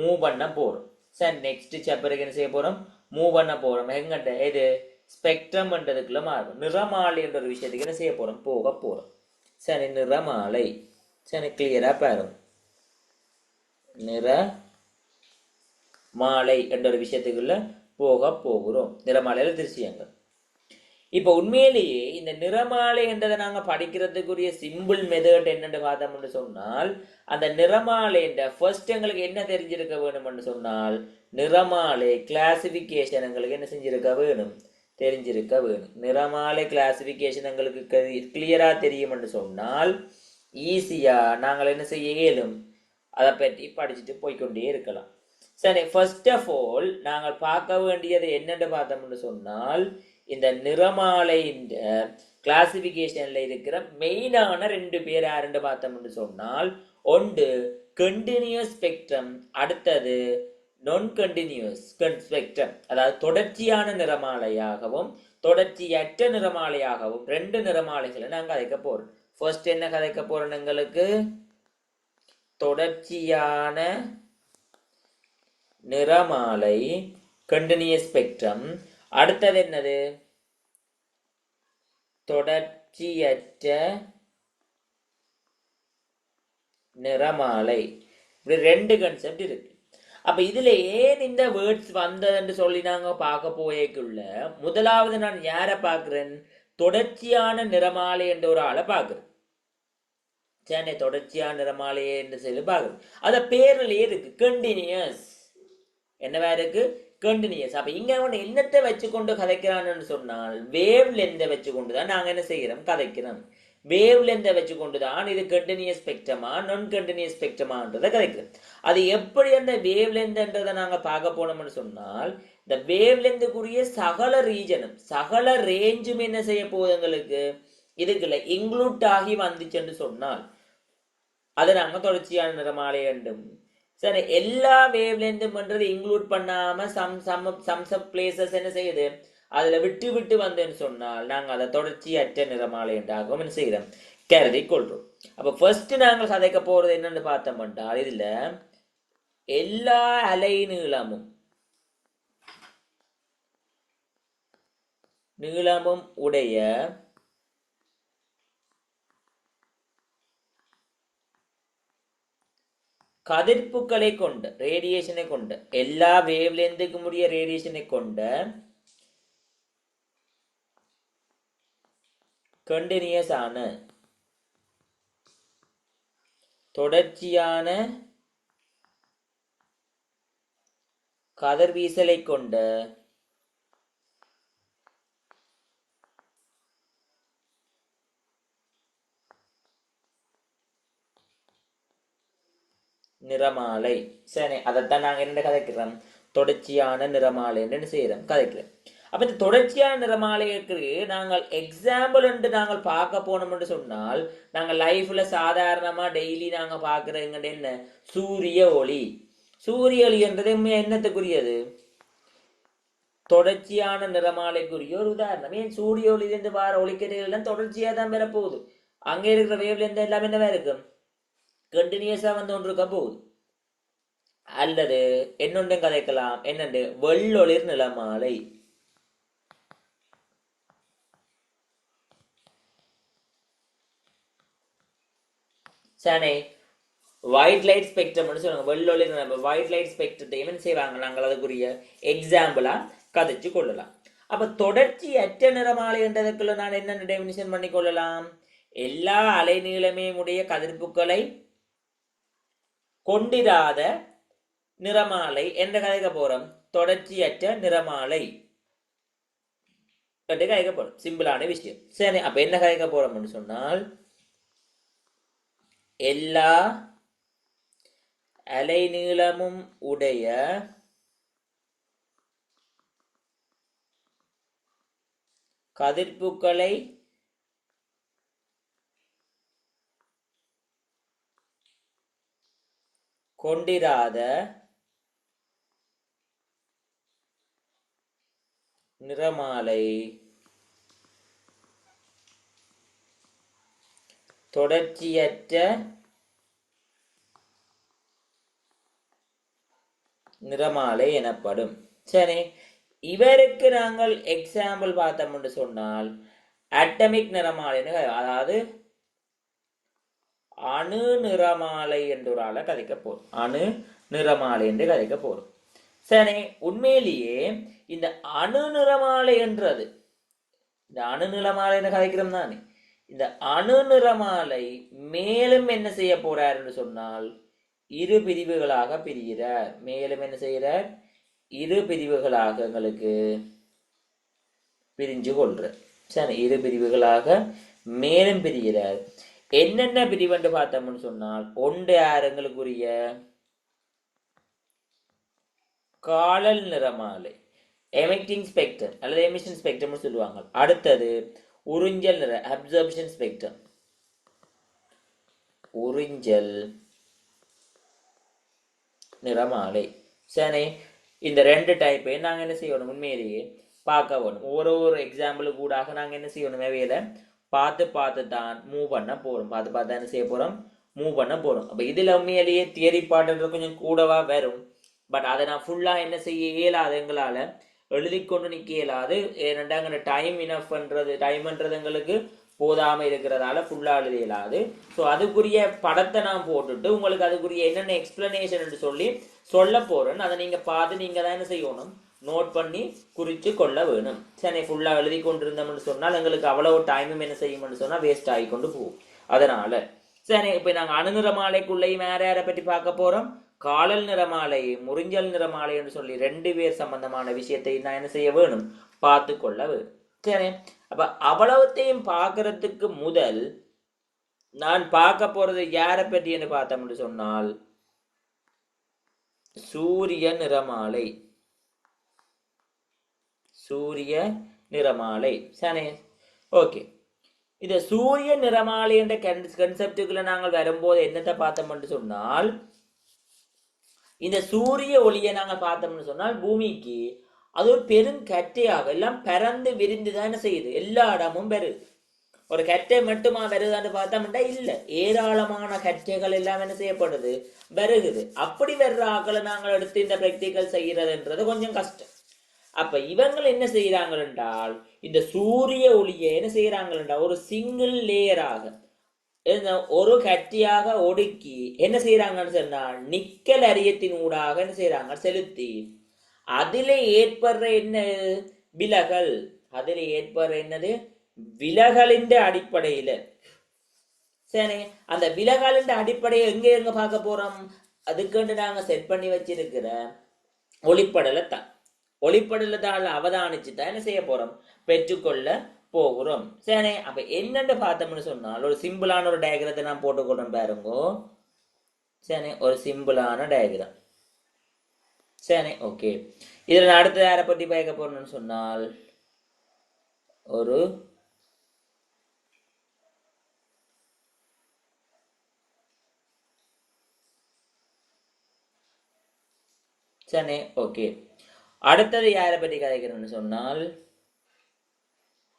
[SPEAKER 1] மூவ் பண்ண போறோம். சரி, நெக்ஸ்ட் சாப்டருக்கு என்ன செய்ய போறோம்? மூவ் பண்ண போறோம். எங்கிட்ட இது ஸ்பெக்ட்ரம் என்றதுக்குள்ள மாறும். நிறமாலை என்ற ஒரு விஷயத்துக்கு என்ன செய்ய போறோம்? போக போறோம். சரி, நிறமாலை. சரி, கிளியரா பாருங்க. நிறமாலை என்ற ஒரு விஷயத்துக்குள்ள போக போகிறோம். நிறமாலையில திருச்சியங்கள். இப்போ உண்மையிலேயே இந்த நிறமாலை என்றதை நாங்க படிக்கிறதுக்குரிய சிம்பிள் மெத்தட் என்னென்று பார்த்தோம்னு சொன்னால், அந்த நிறமாலை என்ற ஃபர்ஸ்ட் எங்களுக்கு என்ன தெரிஞ்சிருக்க வேணும்னு சொன்னால், நிறமாலை கிளாசிபிகேஷன் எங்களுக்கு என்ன செஞ்சிருக்க வேணும்? தெரிஞ்சிருக்க வேணும். நிறமாலை கிளாசிபிகேஷன் எங்களுக்கு கிளியரா தெரியும் என்று சொன்னால் ஈஸியா நாங்கள் என்ன செய்ய இயலும்? அதை பற்றி படிச்சுட்டு போய்கொண்டே இருக்கலாம். சரி, ஃபர்ஸ்ட் ஆஃப் ஆல் நாங்கள் பார்க்க வேண்டியது என்னென்று பார்த்தோம்னு சொன்னால், இந்த நிறமாலை இந்த கிளாசிபிகேஷன்ல இருக்கிற மெயினான 2 பேர் யாருன்னு பார்த்தோம்னு சொன்னால், ஒன்று கண்டினியூஸ் ஸ்பெக்ட்ரம், அடுத்தது நான் கண்டினியூஸ் ஸ்பெக்ட்ரம். அதாவது தொடர்ச்சியான நிறமாலையாகவும் தொடர்ச்சியற்ற நிறமாலையாகவும் 2 நிறமாலைகளை நாங்கள் கதைக்க போறோம். ஃபர்ஸ்ட் என்ன கதைக்க போறோம்? எங்களுக்கு தொடர்ச்சியான நிறமாலை கண்டினியூஸ் ஸ்பெக்ட்ரம். அடுத்தது என்னது? தொடர்ச்சியற்ற நிறமாலை. இப்படி 2 கான்செப்ட் இருக்கு. அப்ப இதுல ஏன் இந்த வேர்ட்ஸ் வந்ததுன்னு சொல்லி நாங்க பார்க்க போயக்குள்ள முதலாவது நான் யாரை பார்க்கிறேன்? தொடர்ச்சியான நிறமாலை என்ற ஒரு ஆளை பார்க்குறது. சரி, தொடர்ச்சியான நிறமாலை என்று சொல்லி பார்க்குறது. அத பேர்லயே இருக்கு, கண்டினியூஸ். என்னவா இருக்கு? கண்டினியூஸ். அப்ப இங்க அவன் என்னத்தை வச்சுக்கொண்டு கதைக்கிறான்னு சொன்னால் வேவ் லென்த்தை வச்சுக்கொண்டு தான் நாங்க என்ன செய்யறோம், கதைக்கிறோம். வேவ் லென்த்தை வச்சுக்கொண்டு தான் இது கண்டினியூஸ் ஸ்பெக்ட்ரமா நான் கண்டினியூஸ் ஸ்பெக்ட்ரமான்றதை கதைக்கிறோம். அது எப்படி அந்த வேவ் லென்த்ன்றதை நாங்க பார்க்க போனோம்னு சொன்னால் இந்த வேவ் லென்த்துக்குரிய சகல ரீஜனும் சகல ரேஞ்சும் என்ன செய்ய போகுது எங்களுக்கு இதுக்குள்ள இன்க்ளூட் ஆகி வந்துச்சுன்னு சொன்னால் அதை நாங்க தொடர்ச்சியான நிறமாலை வேண்டும். சரி, எல்லா வேவ் லென்த்தும் பண்றது இன்க்ளூட் பண்ணாம சம் பிளேசஸ் என்ன செய்யுது அதுல விட்டு விட்டு வந்தேன்னு சொன்னால் நாங்க அதை தொடர்ச்சியற்ற நிறமாலை என்றாகவும் என்ன செய்யறோம், கருதி கொள்றோம். அப்ப ஃபர்ஸ்ட் நாங்கள் கதைக்க போறது என்னன்னு பார்த்தோம்னா இதுல எல்லா அலை நீளமும் உடைய கதிர்ப்புகளை கொண்ட ரேடியேஷனை கொண்ட எல்லா வேவ் லென்த்துக்கு முடிய ரேடியேஷனை கொண்ட கண்டினியூஸ் ஆன தொடர்ச்சியான கதிர்வீசலை கொண்ட நிறமாலை. சரி, அதைத்தான் நாங்க என்ன கதைக்கிறோம், தொடர்ச்சியான நிறமாலை என்ன செய்யறோம், கதைக்கிறோம். அப்ப இந்த தொடர்ச்சியான நிறமாலைக்கு நாங்கள் எக்ஸாம்பிள் என்று நாங்கள் பார்க்க போனோம் என்று சொன்னால் நாங்கள் லைஃப்ல சாதாரணமா டெய்லி நாங்க பாக்குறதுங்க என்ன, சூரிய ஒளி. சூரிய ஒளி என்றது என்னத்துக்குரியது, தொடர்ச்சியான நிறமாலைக்குரிய ஒரு உதாரணம். ஏன் சூரிய ஒளியிலிருந்து வார ஒளிக்கதிர்கள் எல்லாம் தொடர்ச்சியா தான் பெற போகுது. அங்க இருக்கிற வேவ்ல இருந்து எல்லாமே என்னவா இருக்கும், கண்டினியூஸா வந்து ஒன்று இருக்க போகுது. அல்லது என்னொன்றும் கதைக்கலாம், என்னண்டு வெள்ளொளிர் நிலமாலை. சரி, ஒயிட் லைட் ஸ்பெக்ட்ரம் சொல்லுவாங்க, வெள்ளொளிர் ஒயிட் லைட் ஸ்பெக்ட்ரத்தை என்ன செய்வாங்க, நாங்கள் அதுக்குரிய எக்ஸாம்பிளா கதைச்சு கொள்ளலாம். அப்ப தொடர்ச்சி அற்ற நிறமாலை என்றதுக்குள்ள நான் என்ன டெபினிஷன் பண்ணி கொள்ளலாம், எல்லா அலை நீளமே உடைய கதிர்ப்புகளை கொண்டிராத நிறமாலை என்ற கதைக்க போறோம், தொடர்ச்சியற்ற நிறமாலை என்று கதைக்க போறோம். சிம்பிளான விஷயம். சரி, அப்ப என்ன கதைக்க போறோம்னு சொன்னால் எல்லா அலை நீளமும் உடைய கதிர்ப்புகளை கொண்டிராத நிறமாலை தொடர்ச்சியற்ற நிறமாலை எனப்படும். சரி, இவருக்கு நாங்கள் எக்ஸாம்பிள் பார்த்தோம் என்று சொன்னால் அட்டமிக் நிறமாலை, அதாவது அணு நிறமாலை என்ற ஒரு ஆளை கதைக்க போறோம். அணு நிறமாலை என்று கதைக்க போறோம். சரி, உண்மையிலேயே இந்த அணு நிறமாலை என்றது, இந்த அணு நிறமாலை என்று கதைக்கிறோம் தானே, இந்த அணு நிறமாலை மேலும் என்ன செய்ய போறார் என்று சொன்னால் இரு பிரிவுகளாக பிரிகிறார். மேலும் என்ன செய்கிறார், இரு பிரிவுகளாக எங்களுக்கு பிரிஞ்சு கொள்ற. சரி, இரு பிரிவுகளாக மேலும் பிரிகிறார். என்னென்ன பிரிவு என்று பார்த்தோம்னு சொன்னால் ஒன்று யார் எங்களுக்குரிய காழல் நிறமாலை, எமிட்டிங் ஸ்பெக்ட்ரம் அல்லது எமிஷன் ஸ்பெக்ட்ரம் சொல்லுவாங்க. அடுத்தது உறிஞ்சல் நிற அப்சர்ப்ஷன் ஸ்பெக்ட்ரம், உறிஞ்சல் நிறமாலை. சரி, இந்த ரெண்டு டைப்பையும் நாங்கள் என்ன செய்யணும், உண்மையிலேயே பார்க்க வேணும். ஒரு எக்ஸாம்பிள் கூடாக நாங்கள் என்ன செய்யணும், வேலையில பார்த்து தான் மூவ் பண்ண போறோம். பார்த்து என்ன செய்ய போறோம், மூவ் பண்ண போறோம். அப்ப இதுல உண்மையிலேயே தியரி பாட்டுன்றது கொஞ்சம் கூடவா வரும். பட் அதை நான் ஃபுல்லா என்ன செய்ய இயலாது, எங்களால எழுதி கொண்டு நிக்க இயலாது. ஏனென்றாங்க டைம் டைம்ன்றது எங்களுக்கு போதாம இருக்கிறதால ஃபுல்லா எழுத இயலாது. ஸோ அதுக்குரிய படத்தை நான் போட்டுட்டு உங்களுக்கு அதுக்குரிய என்னென்ன எக்ஸ்பிளனேஷன் சொல்லி சொல்ல போறேன். அதை நீங்க பார்த்து நீங்க தான் என்ன செய்யணும், நோட் பண்ணி குறித்து கொள்ள வேணும். சரி, ஃபுல்லாக எழுதி கொண்டிருந்தோம்னு சொன்னால் எங்களுக்கு அவ்வளவு டைமும் என்ன செய்யும்னு சொன்னால் வேஸ்ட் ஆகி கொண்டு போகும். அதனால சரி, இப்போ நாங்கள் அணுநிறமாலைக்குள்ளேயும் வேற யாரை பற்றி பார்க்க போகிறோம்? காலல் நிறமாலை, முறிஞ்சல் நிறமாலை என்று சொல்லி 2 பேர் சம்பந்தமான விஷயத்தை நான் என்ன செய்ய வேணும்? பார்த்து கொள்ள வேணும். சரி, அப்ப அவ்வளவுத்தையும் பார்க்கறதுக்கு முதல் நான் பார்க்க போறது யாரை பற்றி என்று பார்த்தோம்னு சொன்னால் சூரிய நிறமாலை. சூரிய நிறமாலை. சரி, ஓகே. இந்த சூரிய நிறமாலை என்ற கன்செப்டுக்குள்ள நாங்கள் வரும்போது என்னத்தை பார்த்தோம்னு சொன்னால், இந்த சூரிய ஒளியை நாங்கள் பார்த்தோம்னு சொன்னால் பூமிக்கு அது ஒரு பெரும் கட்டையாக எல்லாம் பறந்து விரிந்து தானே செய்யுது, எல்லா இடமும் வருது. ஒரு கட்டை மட்டுமா வருதான்னு பார்த்தோம்னா இல்ல, ஏராளமான கட்டைகள் எல்லாம் என்ன செய்யப்படுது, வருகுது. அப்படி வர்ற ஆக்களை நாங்கள் எடுத்து இந்த பிராக்டிக்கல் செய்யறதுன்றது கொஞ்சம் கஷ்டம். அப்ப இவங்க என்ன செய்யறாங்க என்றால், இந்த சூரிய ஒளியை என்ன செய்யறாங்க என்றால் ஒரு சிங்கிள் லேயராக ஒரு கட்டியாக ஒடுக்கி என்ன செய்யறாங்கன்னு சொன்னால் நிக்கல் அரியத்தின் ஊடாக என்ன செய்யறாங்க செலுத்தி அதில ஏற்படுற என்ன விலகல், அதில் ஏற்படுற என்னது விலகலின் அடிப்படையில. சரி, அந்த விலகலின் அடிப்படையை எங்க பார்க்க போறோம்? அதுக்கு நாங்க செட் பண்ணி வச்சிருக்கிற ஒளிப்படலைத்தான். ஒளிப்படலத்தால் அவதானிச்சு தான் என்ன செய்ய போறோம்? பெற்றுக்கொள்ள போகிறோம். சரி, அப்ப என்னன்னு பார்த்தோம்னு சொன்னால் ஒரு சிம்பிளான ஒரு டயக்ராத்தை நான் போட்டுக்கொள்றேன் பாருங்க. சரி, ஒரு சிம்பிளான டயக்ராம். சரி, ஓகே. இதுல நான் அடுத்து யாரை பற்றி பார்க்க போறேன்னு சொன்னால் ஒரு சரி, ஓகே. அடுத்தது யாரை பற்றி கதைக்கிறேன்னு சொன்னால்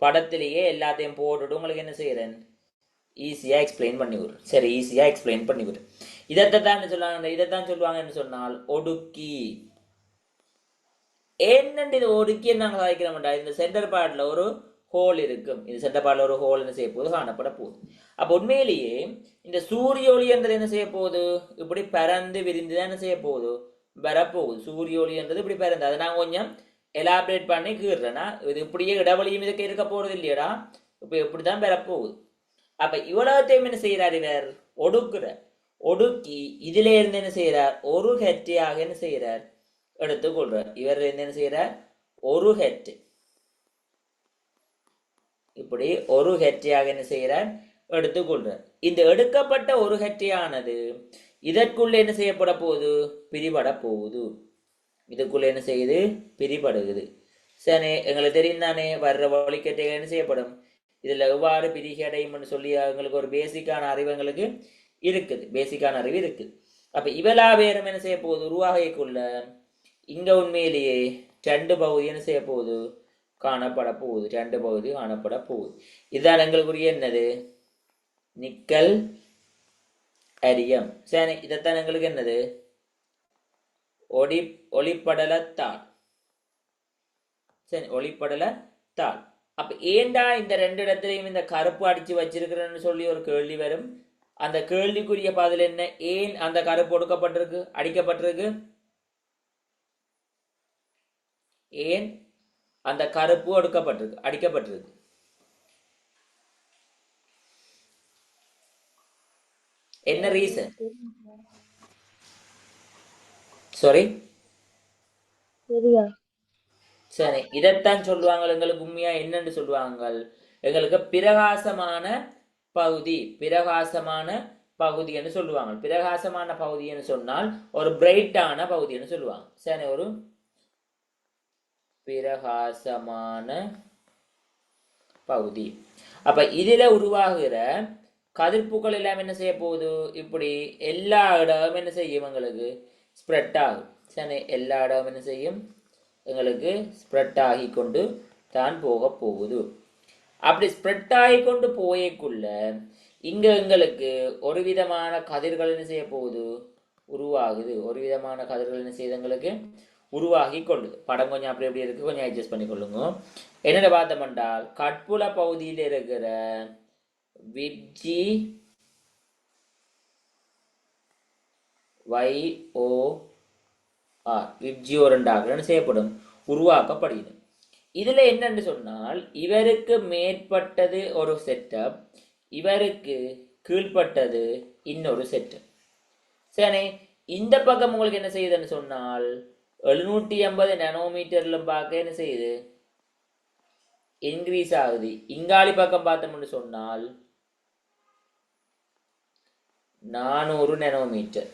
[SPEAKER 1] படத்திலேயே எல்லாத்தையும் போட்டுட்டு உங்களுக்கு என்ன செய்யறேன் ஈஸியா எக்ஸ்பிளைன் பண்ணி விடுறேன். சரி, ஈஸியா எக்ஸ்பிளைன் பண்ணி விடுறேன். இதைத்தான் சொல்லுவாங்க, இதைத்தான் சொல்லுவாங்கன்னு சொன்னால் ஒடுக்கி. என்னண்டு இது ஒடுக்கி நாங்கள் சாதிக்கிறோம்டா, இந்த சென்டர் பார்ட்ல ஒரு ஹோல் இருக்கும். இந்த சென்டர் பார்ட்ல ஒரு ஹோல் என்ன செய்ய போகுது, காணப்பட போகுது. அப்ப உண்மையிலேயே இந்த சூரிய ஒளி என்றது என்ன செய்ய போகுது, இப்படி பறந்து விரிந்துதான் என்ன செய்ய போகுது, வரப்போகுது. சூரிய ஒளி என்றது இப்படி பறந்து, அதை நான் கொஞ்சம் எலாபரேட் பண்ணி கீறேன்னா இது இப்படியே இடைவெளியும் இதுக்கு இருக்க போறது இல்லையடா, இப்ப இப்படிதான் வரப்போகுது. அப்ப இவ்வளவுத்தையும் என்ன செய்யறார் இவர், ஒடுக்குற ஒடுக்கி இதுல இருந்து என்ன செய்யறார், ஒரு ஹெட்டையாக என்ன செய்யறார் எடுத்துக்கொள்றார். இவர் என்ன செய்யறார், ஒரு ஹெட், இப்படி ஒரு ஹெட்டையாக என்ன செய்யறார் எடுத்துக்கொள்றார். இந்த எடுக்கப்பட்ட ஒரு ஹெட்டையானது இதற்குள்ள என்ன செய்யப்பட போகுது, பிரிபட போகுது. இதுக்குள்ள என்ன செய்யுது, பிரிபடுகிறது. சரி, எங்களுக்கு தெரியும் தானே வர்ற ஒளிக்கட்டை என்ன செய்யப்படும், இதுல எவ்வாறு பிரிகை அடையும்னு சொல்லி எங்களுக்கு ஒரு பேசிக்கான அறிவு எங்களுக்கு இருக்குது, பேசிக்கான அறிவு இருக்குது. அப்ப இவலா வேறும் என்ன செய்ய போகுது, உருவாகிக்குள்ள இங்க உண்மையிலேயே 2 பகுதி என்ன செய்ய போகுது, காணப்பட போகுது. 2 பகுதி காணப்பட போகுது. இதுதான் எங்களுக்குரிய என்னது, நிக்கல் அரியம். சரி, இதைத்தான் எங்களுக்கு என்னது ஒளிப்படலத்தாள். சரி, ஒளிப்படலத்தாள். அப்ப ஏண்டா இந்த 2 இடத்துலையும் இந்த கருப்பு அடிச்சு வச்சிருக்கிறேன்னு சொல்லி ஒரு கேள்வி வரும். அந்த கேள்விக்குரிய பதில் என்ன, ஏன் அந்த கருப்பு ஒடுக்கப்பட்டிருக்கு, அடிக்கப்பட்டிருக்கு? ஏன் அந்த கருப்பு ஒடுக்கப்பட்டிருக்கு, அடிக்கப்பட்டிருக்கு? என்ன ரீசன்? சாரி, சரி, இதைத்தான் சொல்லுவாங்க எங்களுக்கு உண்மையா என்னன்னு சொல்லுவாங்க, எங்களுக்கு பிரகாசமான பகுதி, பிரகாசமான பகுதி என்று சொல்லுவாங்க. பிரகாசமான பகுதி என்று சொன்னால் ஒரு பிரைட்டான பகுதி என்று சொல்லுவாங்க. சரி, ஒரு பிரகாசமான பகுதி. அப்ப இதுல உருவாகிற கதிர்ப்புகள் எல்லாம் என்ன செய்ய போகுது, இப்படி எல்லா இடமும் என்ன செய்யும், எங்களுக்கு ஸ்ப்ரெட் ஆகும். சரி, எல்லா இடமும் என்ன செய்யும், எங்களுக்கு ஸ்ப்ரெட் ஆகி கொண்டு தான் போக போகுது. அப்படி ஸ்ப்ரெட் ஆகி கொண்டு போயக்குள்ள இங்க எங்களுக்கு ஒரு விதமான கதிர்கள் என்ன செய்ய போகுது, உருவாகுது. ஒரு விதமான கதிர்கள் என்ன செய்யுது, எங்களுக்கு உருவாகி கொள்ளுது. படம் கொஞ்சம் அப்படி எப்படி இருக்கு, கொஞ்சம் அட்ஜஸ்ட் பண்ணி கொள்ளுங்க. என்னென்ன பார்த்தோம் என்றால் கட்புல பகுதியில் இருக்கிற விப்ஜி YOR விப்ஜியோர் என்றாக செய்யப்படும் உருவாக்கப்படுகிறது. இதுல என்னன்னு சொன்னால் இவருக்கு மேற்பட்டது ஒரு செட்டப், இவருக்கு கீழ்ப்பட்டது இன்னொரு செட்டப். சரி, இந்த பக்கம் உங்களுக்கு என்ன செய்யுதுன்னு சொன்னால் 750 நானோமீட்டர்ல பார்க்க என்ன செய்யுது, இன்க்ரீஸ் ஆகுது. இங்காளி பக்கம் பார்த்தோம்னு சொன்னால் 400 நானோமீட்டர்.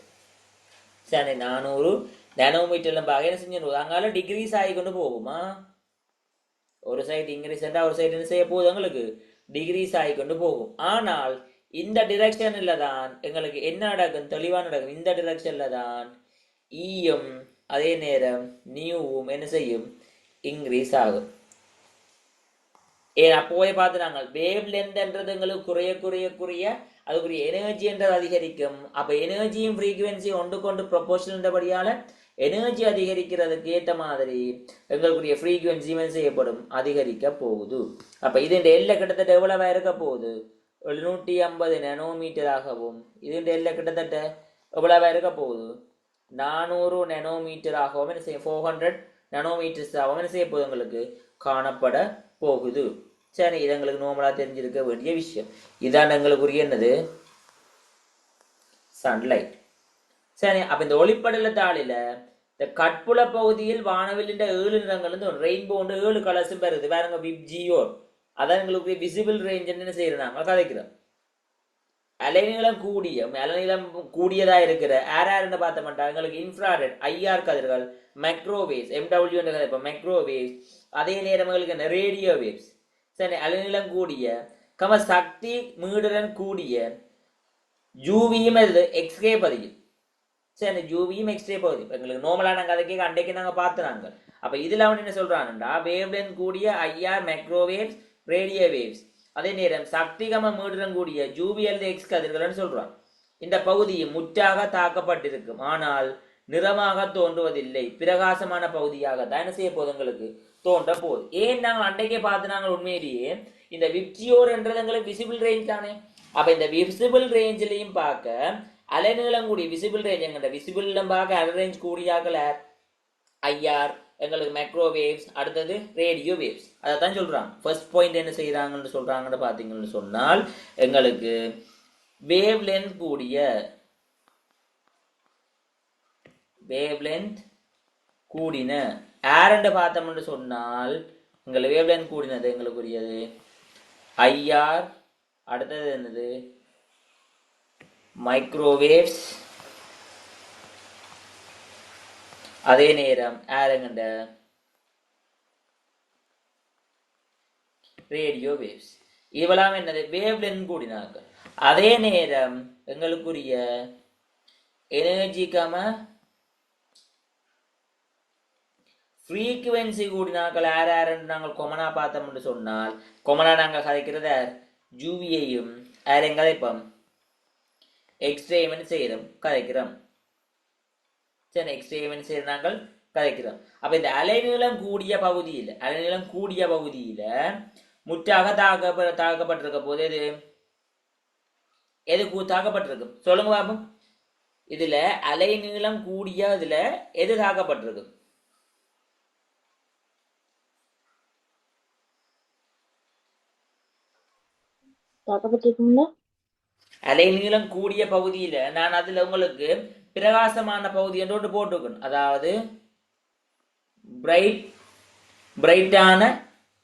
[SPEAKER 1] சரி, 400 நானோமீட்டர்ல பார்க்க என்ன செஞ்சிடும், அங்கால டிகிரீஸ் ஆகி கொண்டு போகுமா. ஒரு சைடு இன்க்ரீஸ் ஆகிட்டா ஒரு சைடு என்ன செய்ய போகுது, உங்களுக்கு டிகிரீஸ் ஆகி கொண்டு போகும். ஆனால் இந்த டிரெக்ஷன்ல தான் எங்களுக்கு என்ன நடக்கும், தெளிவாக நடக்கும். இந்த டிரெக்ஷன்ல தான் ஈயும் அதே நேரம் நியூவும் என்ன செய்யும், இன்க்ரீஸ் ஆகும். அப்போவே பார்த்து நாங்கள் வேவ் லென்த்ன்றது எங்களுக்கு குறைய குறைய குறைய அதுக்குரிய எனர்ஜி என்றது அதிகரிக்கும். அப்ப எனர்ஜியும் ஃப்ரீக்குவென்சி ஒன்று கொண்டு ப்ரொபோஷனல்படியால எனர்ஜி அதிகரிக்கிறதுக்கு ஏற்ற மாதிரி எங்களுக்குரிய ஃப்ரீக்குவென்சியும் செய்யப்படும், அதிகரிக்க போகுது. அப்ப இது எல்லை கிட்டத்தட்ட எவ்வளவா இருக்க போகுது, 750 நானோமீட்டராகவும், இது எல்லை கிட்டத்தட்ட எவ்வளவா இருக்க போகுது, 400 நானோமீட்டராகவும் என்ன செய்யும், 400 நானோமீட்டர்ஸ் ஆகவும் என்ன செய்ய போகுது, உங்களுக்கு காணப்பட போகுது. சரி, இது எங்களுக்கு நார்மலா தெரிஞ்சிருக்க வேண்டிய விஷயம். இதான் எங்களுக்குரிய என்னது, சன்லைட். சரி, அப்ப இந்த ஒளிப்படல தாளில இந்த கட்புல பகுதியில் வானவில்லின் 7 நிறங்கள் வந்து ரெயின்போ 7 கலர்ஸும் பெறுது. வேறங்க விப்ஜியோ அதான் எங்களுக்கு விசிபிள் ரேஞ்ச் என்ன செய்யறோம், நாங்க கதைக்கிறோம். அலைநீளம் கூடியதா இருக்கிற யாருன்னு பார்த்த மாட்டா எங்களுக்கு இன்ஃப்ராரெட் ஐஆர் கதிர்கள், மைக்ரோவேவ்ஸ் எம்டபிள்யூ என்ற கதை, மைக்ரோவேவ்ஸ், அதே நேரம் எங்களுக்கு ரேடியோ வேவ்ஸ். சரி, அலைநீளம் கூடிய சக்தி மீடுடன் கூடிய யூவியும் எக்ஸ்ரே பதியும். சரி, யூவியும் எக்ஸ்ரே பகுதி எங்களுக்கு நார்மலா நாங்க அதை கேட்க அன்றைக்கு நாங்க பார்த்துனாங்க. அப்ப இதுல அவன் என்ன சொல்றான்டா, வேவ்லென்த் கூடிய ஐஆர் மைக்ரோவேவ்ஸ் ரேடியோ வேவ்ஸ், அதே நேரம் சக்திகம மீடுடன் கூடிய யூவி அல்லது எக்ஸ் கதிர்கள் சொல்றான். இந்த பகுதி முற்றாக தாக்கப்பட்டிருக்கும், ஆனால் நிறமாக தோன்றுவதில்லை, பிரகாசமான பகுதியாக தான் என்ன செய்ய போகுது, எங்களுக்கு தோன்ற போகுது. ஏன் நாங்கள் அன்றைக்கே பார்த்து நாங்கள் உண்மையிலேயே இந்த விப்ஜியோர் என்றது எங்களுக்கு விசிபிள் ரேஞ்ச் தானே. அப்ப இந்த விசிபிள் ரேஞ்சிலையும் பார்க்க அலைநீளம் கூடிய விசிபிள் ரேஞ்ச் எங்கிட்ட விசிபிள்லாம் பார்க்க அலை ரேஞ்ச் கூடியாக்கல ஐஆர் எங்களுக்கு மைக்ரோவேவ்ஸ், அடுத்தது ரேடியோ வேவ்ஸ். அதை தான் சொல்றாங்க. ஃபர்ஸ்ட் பாயிண்ட் என்ன செய்யறாங்கன்னு சொல்றாங்கன்னு பாத்தீங்கன்னு சொன்னால் எங்களுக்கு வேவ் லென்த் கூடின ஏரண்டு பார்த்தோம்னு சொன்னால் எங்களுக்கு வேவ் லென்த் கூடினது எங்களுக்குரியது ஐஆர், அடுத்தது என்னது மைக்ரோவேவ்ஸ், அதே நேரம் ஏரங்கண்ட ரேடியோ வேவ்ஸ். இவெல்லாம் என்னது வேவ் லென்த் கூடினாங்க. அதே நேரம் எங்களுக்குரிய எனர்ஜிக்காம ஃப்ரீக்குவென்சி கூடினாக்கள் யாருன்னு நாங்கள் கொமனா பார்த்தோம்னு சொன்னால் கொமனா நாங்கள் கதைக்கிறத ஜூவியையும் யாரையும் கதைப்போம், எக்ஸ்ட்ரேமெண்ட் செய்யறோம் கதைக்கிறோம். சரி, எக்ஸ்ட்ரேமெண்ட் செய்யற நாங்கள் கதைக்கிறோம். அப்ப இந்த அலைநீளம் கூடிய பகுதியில முற்றாக தாக்கப்பட்டிருக்க போது எது தாக்கப்பட்டிருக்கும் சொல்லுங்க பாப்போம். இதுல அலைநீளம் கூடிய இதுல எது தாக்கப்பட்டிருக்கு, அலைநீளம் கூடிய பகுதியில நான் அதுல உங்களுக்கு பிரகாசமான பகுதி என்று போட்டுக்கணும். அதாவது பிரைட்டான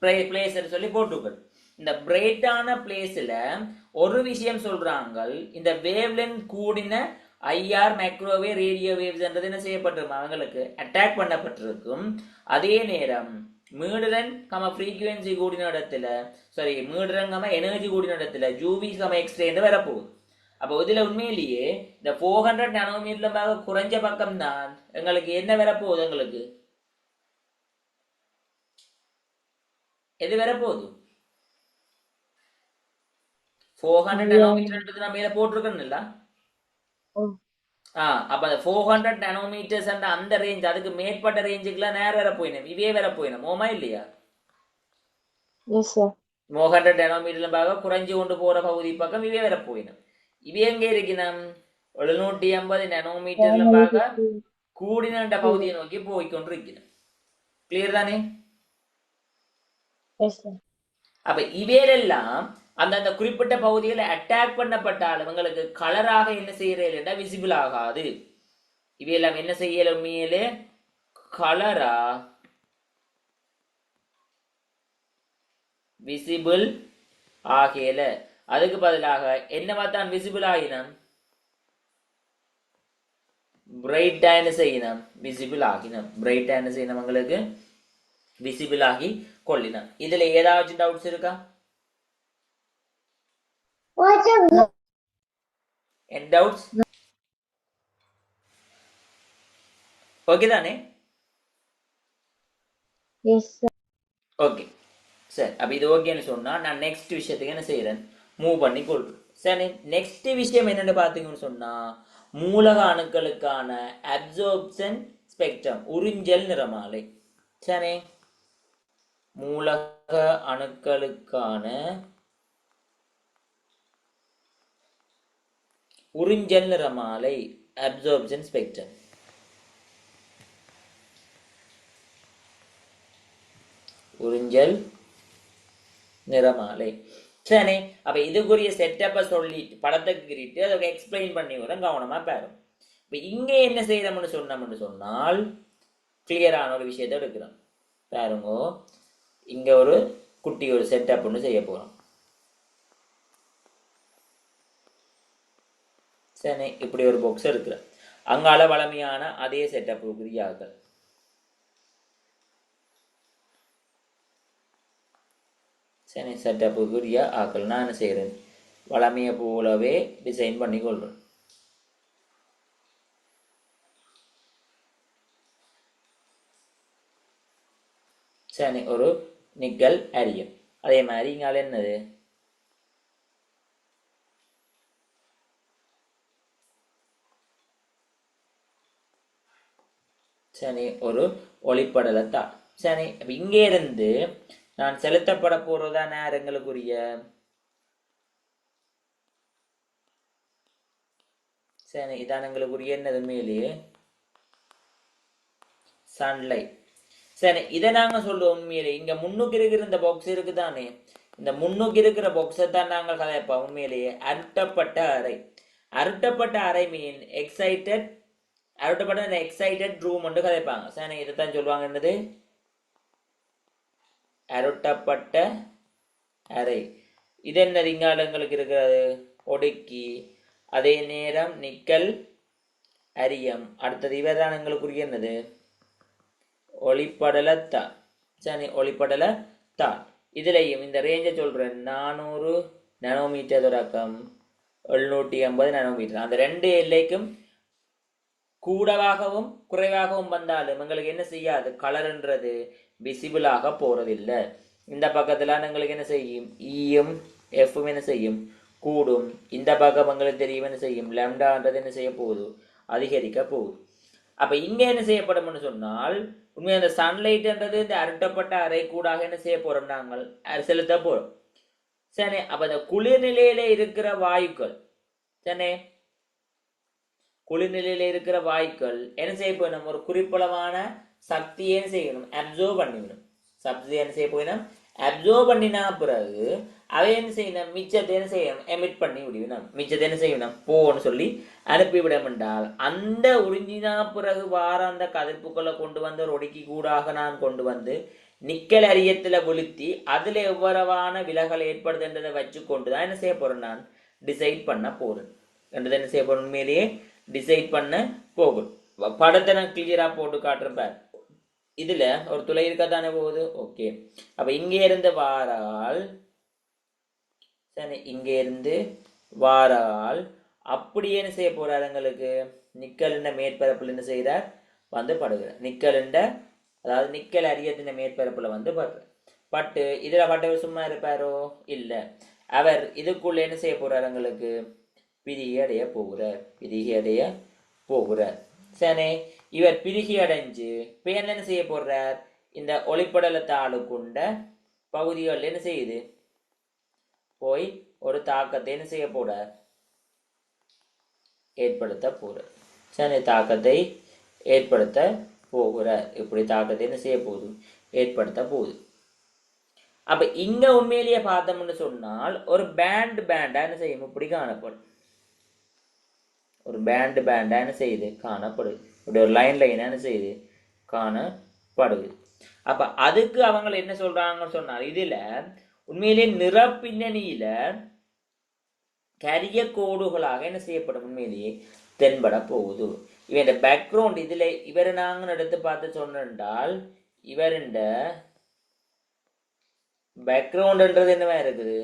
[SPEAKER 1] பிளேஸ் சொல்லி போட்டுக்கணும். இந்த பிரைட்டான பிளேஸ்ல ஒரு விஷயம் சொல்றாங்க, இந்த வேவ்லென்த் கூடின ஐஆர் மைக்ரோவேவ் ரேடியோ வேவ்ஸ் என்றது என்ன செய்யப்பட்டிருக்கும், அவங்களுக்கு அட்டாக் பண்ணப்பட்டிருக்கும். அதே நேரம் மீடுரன் ஃப்ரீக்குவென்சி கூடின இடத்துல மீடுரன் எனர்ஜி கூடின இடத்துல யூவி எக்ஸ்ரே என்று வரப்போகுது. அப்போ இதுல உண்மையிலேயே இந்த 400 நானோமீட்டர் குறைஞ்ச பக்கம் தான் எங்களுக்கு என்ன வரப்போகுது, எங்களுக்கு எது வரப்போகுது 400 நானோமீட்டர் நான் மேல போட்டிருக்கேன்ல. அப்ப அந்த 400 நானோமீட்டர்ஸ் அந்த ரேஞ்ச் அதுக்கு மேற்பட்ட ரேஞ்சுக்குலாம் நேரம் வர போயிடும், இவே வர போயிடும் ஓமா இல்லையா. 400 நானோமீட்டர் குறைஞ்சு கொண்டு போற பகுதி பக்கம் இவே வர போயிடும். இவே எங்க இருக்கணும் 750 நானோமீட்டர்ல கூடின பகுதியை நோக்கி போய்கொண்டிருக்கணும். கிளியர் தானே?
[SPEAKER 2] Yes, sir.
[SPEAKER 1] அப்ப இவையெல்லாம் அந்தந்த குறிப்பிட்ட பகுதியில் அட்டாக் பண்ணப்பட்டால் இவங்களுக்கு கலராக என்ன செய்யறா விசிபிள் ஆகாது. இவையெல்லாம் என்ன செய்யல உண்மையிலே கலரா விசிபிள் ஆகல. அதுக்கு பதிலாக என்னவா தான் விசிபிள் ஆகினம், பிரைட்டா என்ன செய்யணும் விசிபிள் ஆகினம். பிரைட்டா என்ன செய்யணும் உங்களுக்கு விசிபிள் ஆகி கொள்ளினம். இதுல ஏதாச்சும் டவுட்ஸ் இருக்கா? என் டவுட்ஸ் ஓகே தானே?
[SPEAKER 2] Yes, sir.
[SPEAKER 1] ஓகே சரி. அப்ப இது ஓகேன்னு சொன்னா நான் நெக்ஸ்ட் விஷயத்துக்கு என்ன செய்யறேன், மூவ் பண்ணி கொள்றேன். சரி, நெக்ஸ்ட் விஷயம் என்னன்னு பாத்தீங்கன்னு சொன்னா மூலக அணுக்களுக்கான அப்சர்ப்ஷன் ஸ்பெக்ட்ரம், உறிஞ்சல் நிறமாலை. சரி, மூலக அணுக்களுக்கான உறிஞ்சல் நிறமாலை அப்சர்ப்ஷன் ஸ்பெக்ட்ரம். உறிஞ்சல் நிறமாலை. சரி, அப்ப இதுக்குரிய செட்டப்பை சொல்லிட்டு படத்துக்கு கிரிட்டு அதை எக்ஸ்பிளைன் பண்ணி வரும், கவனமா பாரு. இப்ப இங்க என்ன செய்யறோம்னு சொன்னோம்னு சொன்னால் கிளியரான ஒரு விஷயத்தை எடுக்கிறோம். பாருங்க, இங்க ஒரு குட்டி ஒரு செட்டப் ஒன்று செய்ய போறோம். சரி, இப்படி ஒரு பாக்ஸ் எடுக்கிறோம். அங்கால வளமையான அதே செட்டப் குறியாக்கள். சரி, செட்டப்புக்குரிய ஆக்கள் நான் என்ன செய்கிறேன், வளமையை போலவே டிசைன் பண்ணி கொள்றேன். சரி, ஒரு நிக்கல் அரியம். அதே மாதிரி இங்கால என்னது சரி ஒரு ஒளிப்படலத்தான். சரி, இங்கே இருந்து நான் செலுத்தப்பட போறதா நேரங்களுக்குரிய சரி இதான் எங்களுக்குரிய என்னது உண்மையிலேயே சன்லைட். சரி, இதை நாங்க சொல்லுவோம் உண்மையிலே இங்க முன்னுக்கு இருக்கிற இந்த பாக்ஸ் இருக்குதானே, இந்த முன்னுக்கு இருக்கிற பாக்ஸை தான் நாங்கள் கதைப்போம் உண்மையிலேயே அருட்டப்பட்ட அறை. அருட்டப்பட்ட அறை மீன் எக்ஸைட்டட், அருட்டப்பட்ட எக்ஸைட்டட் ரூம் வந்து கதைப்பாங்க. சரி, இதைத்தான் சொல்லுவாங்க என்னது அருட்டப்பட்ட அறை. இது என்ன ரிங்காலங்களுக்கு இருக்கிறது ஒடுக்கி. அதே நேரம் நிக்கல் அரியம். அடுத்தது இவர்தான் எங்களுக்குரிய என்னது ஒளிப்படலத்தான். சரி, ஒளிப்படலத்தான். இதுலையும் இந்த ரேஞ்சை சொல்றேன், 400 நானோமீட்டர் தொடக்கம் 750 நானோமீட்டர். அந்த ரெண்டு எல்லைக்கும் கூடவாகவும் குறைவாகவும் வந்தாலும் எங்களுக்கு என்ன செய்யாது, கலர்ன்றது விசிபிளாக போறதில்லை. இந்த பக்கத்துல எங்களுக்கு என்ன செய்யும், ஈயும் எஃப்பும் என்ன செய்யும் கூடும். இந்த பக்கம் எங்களுக்கு தெரியும் என்ன செய்யும், லேம்டான்றது என்ன செய்ய போகுது அதிகரிக்க போகுது. அப்ப இங்க என்ன செய்யப்படும்னு சொன்னால் உண்மையாக அந்த சன்லைட்ன்றது இந்த அருட்டப்பட்ட அறை கூடாக என்ன செய்ய போறோம், நாங்கள் செலுத்த போறோம். சரி, அப்ப இந்த குளிர்நிலையில இருக்கிற வாயுக்கள், சரி குளிர்நிலையில இருக்கிற வாயுக்கள் என்ன செய்ய போயிடும், ஒரு குறிப்பிடமான சக்தியை என்ன செய்யணும் அப்சர்வ் பண்ணிவிடும். சக்தி என்ன செய்ய போயிடும் அப்சர்வ் பண்ணினா பிறகு அவை என்ன செய்யணும், மிச்சத்தை என்ன செய்யணும் எமிட் பண்ணி விடுவிடும். மிச்சத்தை என்ன செய்யணும் போன்னு சொல்லி அனுப்பிவிடும். என்றால் அந்த உறிஞ்சினா பிறகு வார அந்த கதிர்ப்புக்களை கொண்டு வந்து ஒரு ஒடுக்கி கூடாக நான் கொண்டு வந்து நிக்கல் அரியத்துல விழுத்தி அதுல எவ்வளவான விலகல் ஏற்படுதுன்றதை வச்சு கொண்டுதான் என்ன செய்ய போறேன், நான் டிசைட் பண்ண போறேன். என்றதை என்ன செய்ய போறேன், உண்மையிலேயே டிசைட் பண்ண போகும். படத்தை நான் கிளியரா போட்டு காட்டுறேன். இதுல ஒரு துளை இருக்கத்தானே போகுது. ஓகே, அப்ப இங்க இருந்து வாரால் சரி, இங்க இருந்து வாரால் அப்படியே என்ன செய்ய போறாரு, எங்களுக்கு நிக்கலின் மேற்பரப்புல என்ன செய்யறார் வந்து படுகிறார். நிக்கலின் அதாவது நிக்கல் அரியத்தின் மேற்பரப்புல வந்து படுறார். பட்டு இதுல பட்டவர் சும்மா இருப்பாரோ இல்ல, அவர் இதுக்குள்ள என்ன செய்ய போறார், எங்களுக்கு பிரிகி அடைய போகிறார். பிரிகி அடைய போகிறார். சரி, இவர் பிரிகி அடைஞ்சு இப்ப என்ன செய்ய போறார், இந்த ஒளிப்படலத்தாளு கொண்ட பகுதிகள் என்ன செய்யுது போய் ஒரு தாக்கத்தை என்ன செய்ய போற ஏற்படுத்த போற. சரி, தாக்கத்தை ஏற்படுத்த போகிறார். இப்படி தாக்கத்தை என்ன செய்ய போகுது, ஏற்படுத்த போகுது. அப்ப இங்க உண்மையிலேயே பார்த்தோம்னு சொன்னால் ஒரு பேண்டா என்ன செய்யும், இப்படி காணப்படும். ஒரு பேண்டா என்ன செய்யுது, காணப்படுது. இப்படி ஒரு லைன் என்ன செய்யுது, காணப்படுது. அப்ப அதுக்கு அவங்க என்ன சொல்றாங்கன்னு சொன்னால், இதுல உண்மையிலேயே நிற பின்னணியில கரிய கோடுகளாக என்ன செய்யப்படும், உண்மையிலேயே தென்பட போகுது. இவன் பேக்ரவுண்ட் இதுல இவரை நாங்கள் எடுத்து பார்த்து சொன்னால், இவருண்ட பேக்ரவுண்ட்ன்றது என்னவா இருக்குது,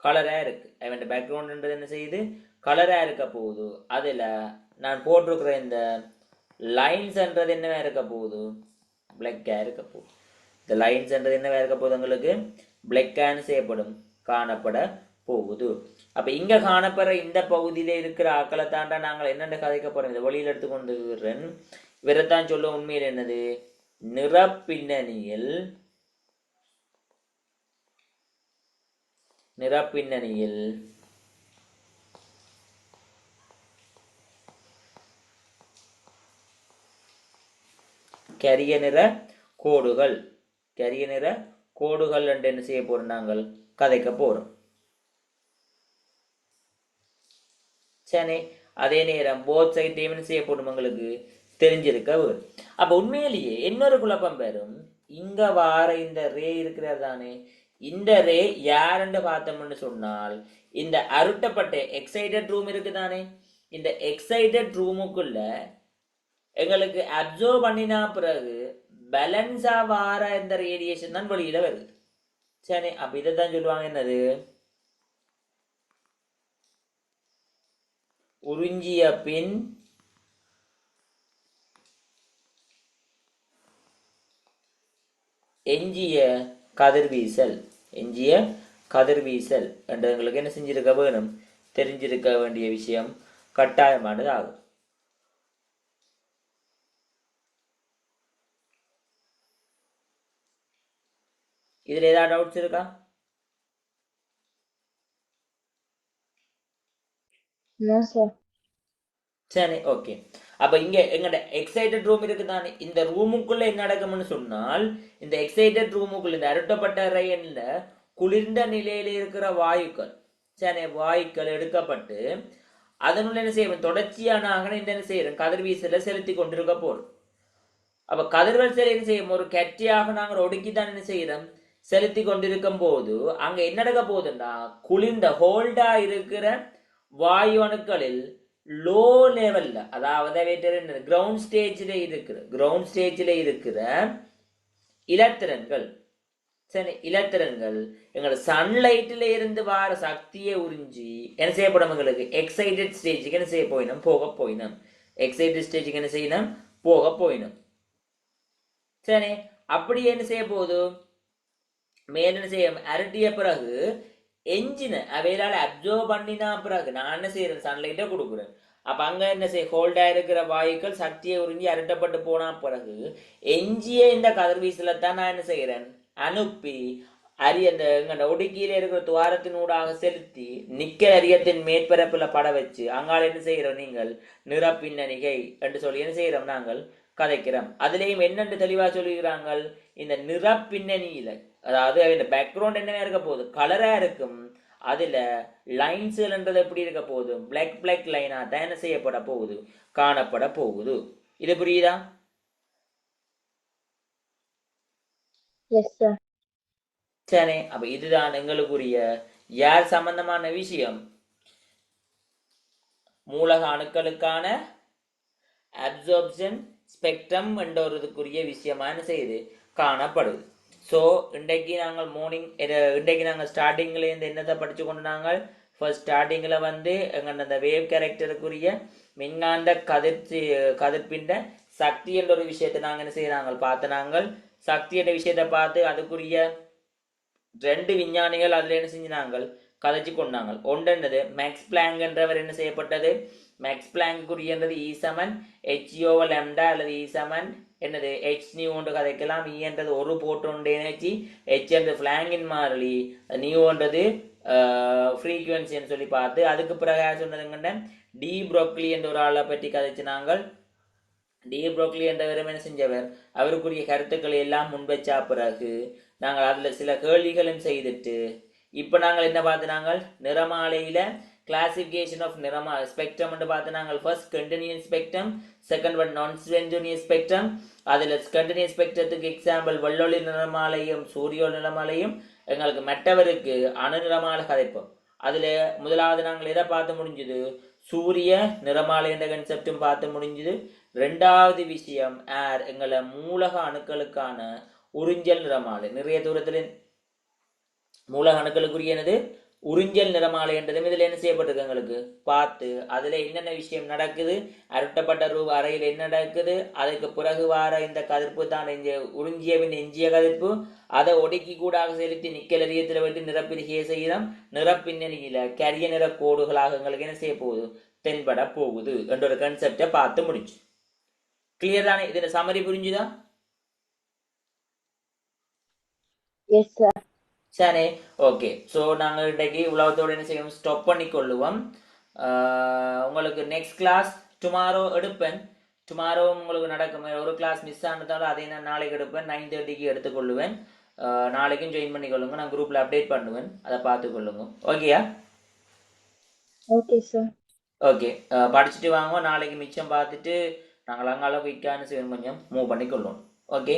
[SPEAKER 1] கலரா இருக்கு. அவன் பேக்ரவுண்ட்ன்றது என்ன செய்யுது, கலரா இருக்க போகுது. அதுல நான் போட்டிருக்கிற இந்த லைன்ஸ்ன்றது என்னவா இருக்க போகுது, பிளாக்கா இருக்க போகுது. இந்த லைன்ஸ்ன்றது என்னவா இருக்க போகுது, உங்களுக்கு பிளாக்கான்னு செய்யப்படும், காணப்பட போகுது. அப்ப இங்க காணப்படுற இந்த பகுதியில இருக்கிற ஆக்களை தாண்டா நாங்கள் என்னென்ன கதைக்க போறோம், இதை வெளியில எடுத்துக்கொண்டு இவரைத்தான் சொல்ல உண்மையில் என்னது, நிற பின்னணியில் கரிய நிற கோடுகள் என்று என்ன செய்ய போறோம், நாங்கள் கதைக்க போறோம். சரி, அதே நேரம் போத் சைட்டையும் என்ன செய்ய போடும், உங்களுக்கு தெரிஞ்சிருக்க வரும். அப்ப உண்மையிலேயே இன்னொரு குழப்பம் பெறும். இங்க வார இந்த ரே இருக்கிறார் தானே, இந்த ரே யாருன்னு பார்த்தோம்னு சொன்னால், இந்த அருட்டப்பட்ட எக்ஸைட்டட் ரூம் இருக்குதானே, இந்த எக்ஸைட்டட் ரூமுக்குள்ள எங்களுக்கு அப்சர்வ் பண்ணினா பிறகு பேலன்ஸா வார இந்த ரேடியேஷன் தான் வெளியில வருது. சரி, அப்ப இதைத்தான் சொல்லுவாங்க என்னது, உறிஞ்சிய பின் எஞ்சிய கதிர்வீசல் என்று எங்களுக்கு என்ன செஞ்சிருக்க வேணும், தெரிஞ்சிருக்க வேண்டிய விஷயம் கட்டாயமானது ஆகும். இதுல ஏதாவது டவுட்ஸ் இருக்கா? சரி, ஓகே. அப்ப இங்க எங்கட எக்ஸைட்டட் ரூம் இருக்குதானே, இந்த ரூமுக்குள்ள என்ன நடக்கும்னு சொன்னால், இந்த எக்ஸைட்டட் ரூமுக்குள்ள இந்த அருட்டப்பட்ட ரயில்ல குளிர்ந்த நிலையில இருக்கிற வாயுக்கள், சரி, வாயுக்கள் எடுக்கப்பட்டு அதனுள்ள என்ன செய்யும், தொடர்ச்சியான என்ன செய்யறோம், கதிர்வீசல செலுத்தி கொண்டிருக்க போறோம். அப்ப கதிர்வீசல் என்ன செய்யும், ஒரு கட்டியாக நாங்கள் ஒடுக்கித்தான் என்ன செய்யறோம், செலுத்தி கொண்டிருக்கும் போது அங்க என்ன நடக்க போகுதுன்னா, குளிர்ந்த ஹோல்டா இருக்கிற வாயு அணுக்களில் லோ லெவல்ல, அதாவது கிரவுண்ட் ஸ்டேஜில் இருக்கிற இலத்திரன்கள், சரி, இலத்திரன்கள் எங்களோட சன்லைட்ல இருந்து வார சக்தியை உறிஞ்சி என்ன செய்யப்படும், எங்களுக்கு எக்ஸைட்டட் ஸ்டேஜுக்கு என்ன செய்ய போயினோம், போக போயினோம். எக்ஸைட்டட் ஸ்டேஜுக்கு என்ன செய்யணும், போக போயினோம். சரி, அப்படி என்ன செய்ய போகுது, மேல என்ன செய்யும், அரட்டிய பிறகு என்ஜினை அவையிலால அப்சர்வ் பண்ணினா பிறகு நான் என்ன செய்யறேன், சன்லைட்டை கொடுக்குறேன். அப்ப அங்க என்ன செய்ய, ஹோல்டா இருக்கிற வாயுக்கள் சக்தியை உறிஞ்சி அரட்டப்பட்டு போனா பிறகு எஞ்சிய இந்த கதிர்வீசல தான் நான் என்ன செய்யறேன், அனுப்பி அந்த ஒடுக்கியில இருக்கிற துவாரத்தினூடாக செலுத்தி நிக்கல் அரியத்தின் மேற்பரப்புல பட வச்சு அங்கால என்ன செய்யறோம், நீங்கள் நிற பின்னணிகை என்று சொல்லி என்ன செய்யறோம், நாங்கள் கதைக்கிறோம். அதுலேயும் என்னென்று தெளிவா சொல்லுகிறாங்க, இந்த நிற பின்னணியில, அதாவது இந்த பேக்ரவுண்ட் என்ன இருக்க போகுது, கலரா இருக்கும். அதுல லைன்ஸ்ன்றது எப்படி இருக்க போகுது, பிளாக் லைனா தான் என்ன செய்யப்பட போகுது, காணப்பட போகுது. இது புரியுதா? சரி, அப்ப இதுதான் எங்களுக்குரிய யார் சம்பந்தமான விஷயம், மூலக அணுக்களுக்கான அப்சார்ப்ஷன் ஸ்பெக்ட்ரம் என்ற ஒரு இதுக்குரிய விஷயமா என்ன செய்யுது, காணப்படுது. ஸோ இன்றைக்கு நாங்கள் ஸ்டார்டிங்லேருந்து என்னத்தை படிச்சு கொண்டு நாங்கள் ஃபர்ஸ்ட் ஸ்டார்டிங்கில் எங்கள் அந்த வேவ் கேரக்டருக்குரிய மின்காந்த கதிர்பிண்ட சக்தி என்ற ஒரு விஷயத்தை நாங்கள் என்ன செய்யறாங்க பார்த்து, நாங்கள் சக்தி என்ற விஷயத்தை பார்த்து அதுக்குரிய 2 விஞ்ஞானிகள் அதுல என்ன செஞ்சாங்க, கதைச்சு கொண்டாங்க. ஒன்று என்னது, மேக்ஸ் பிளாங்க் என்றவர் என்ன செய்யப்பட்டது, மேக்ஸ் பிளாங்குரியன்றது E = h/λ அல்லது E = என்னது h/nu ஒன்று கதைக்கலாம். E என்றது ஒரு போட்டோன் எனர்ஜி, h என்றது பிளாங்கின் மாறிலி, நியூ என்றது ஃப்ரீக்குவன்சின்னு சொல்லி பார்த்து அதுக்கு பிறகு சொன்னதுங்க டி புரோக்லி என்ற ஒரு ஆளை பற்றி கதைச்சு நாங்கள் டி புரோக்லி என்றவர் என்ன செஞ்சவர், அவருக்குரிய கருத்துக்களை எல்லாம் முன்வைச்சா பிறகு நாங்கள் அதில் சில கேள்விகளும் செய்துட்டு இப்போ நாங்கள் என்ன பார்த்து நாங்கள் நிறமாலையில் கிளாசிஃபிகேஷன் ஆஃப் நிறமா ஸ்பெக்ட்ரம் பார்த்து நாங்கள் first continuous spectrum, second one non continuous spectrum. அதில் கண்டினியூஸ் ஸ்பெக்ட்ரத்துக்கு எக்ஸாம்பிள் வெள்ளொளி நிறமாலையும் சூரிய நிறமாலையும், எங்களுக்கு மற்றவருக்கு அணு நிறமாலை கதைப்போம். அதில் முதலாவது நாங்கள் எதை பார்த்து முடிஞ்சுது, சூரிய நிறமாலை என்ற கன்செப்டும் பார்த்து முடிஞ்சுது. ரெண்டாவது விஷயம் ஏர் எங்களை மூலக அணுக்களுக்கான உறிஞ்சல் நிறமாலை, நிறைய தூரத்தில் மூலக அணுக்களுக்குரியனது உறிஞ்சல் நிறமாலை என்றதும் இதில் என்ன செய்யப்பட்டிருக்கு எங்களுக்கு பார்த்து, அதில் என்னென்ன விஷயம் நடக்குது, அரட்டப்பட்ட அறையில் என்ன நடக்குது, அதுக்கு பிறகு வார இந்த கதிர்ப்பு தான் உறிஞ்சியவின் எஞ்சிய கதிர்ப்பு, அதை ஒடுக்கி கூடாக செலுத்தி நிக்கல் எரியத்தில் வைத்து நிறப்பிரிகையை செய்கிறோம். நிறப்பின்னணியில் கரிய நிற கோடுகளாக எங்களுக்கு என்ன செய்ய போகுது, தென்பட போகுது என்ற ஒரு கன்செப்டை பார்த்து முடிச்சு. கிளியர் தானே? இதில் சமரி புரிஞ்சுதா?
[SPEAKER 2] Yes sir.
[SPEAKER 1] சரி, ஓகே. ஸோ நாங்கள் இன்றைக்கு உலகத்தோடு என்ன செய்வோம், ஸ்டாப் பண்ணி கொள்ளுவோம். உங்களுக்கு நெக்ஸ்ட் கிளாஸ் டுமாரோ எடுப்பேன். டுமாரோ உங்களுக்கு நடக்கும், ஒரு கிளாஸ் மிஸ் ஆனதால அதை நான் நாளைக்கு எடுப்பேன், 9:30 எடுத்துக்கொள்ளுவேன். நாளைக்கும் ஜாயின் பண்ணிக்கொள்ளுங்க, நான் குரூப்பில் அப்டேட் பண்ணுவேன், அதை பார்த்துக்கொள்ளுங்க. ஓகேயா?
[SPEAKER 2] Okay sir.
[SPEAKER 1] ஓகே, படிச்சுட்டு வாங்க. நாளைக்கு மிச்சம் பார்த்துட்டு நாங்கள் அங்கால குயிக்கான செய்வோம், கொஞ்சம் மூவ் பண்ணிக்கொள்ளுவோம். ஓகே.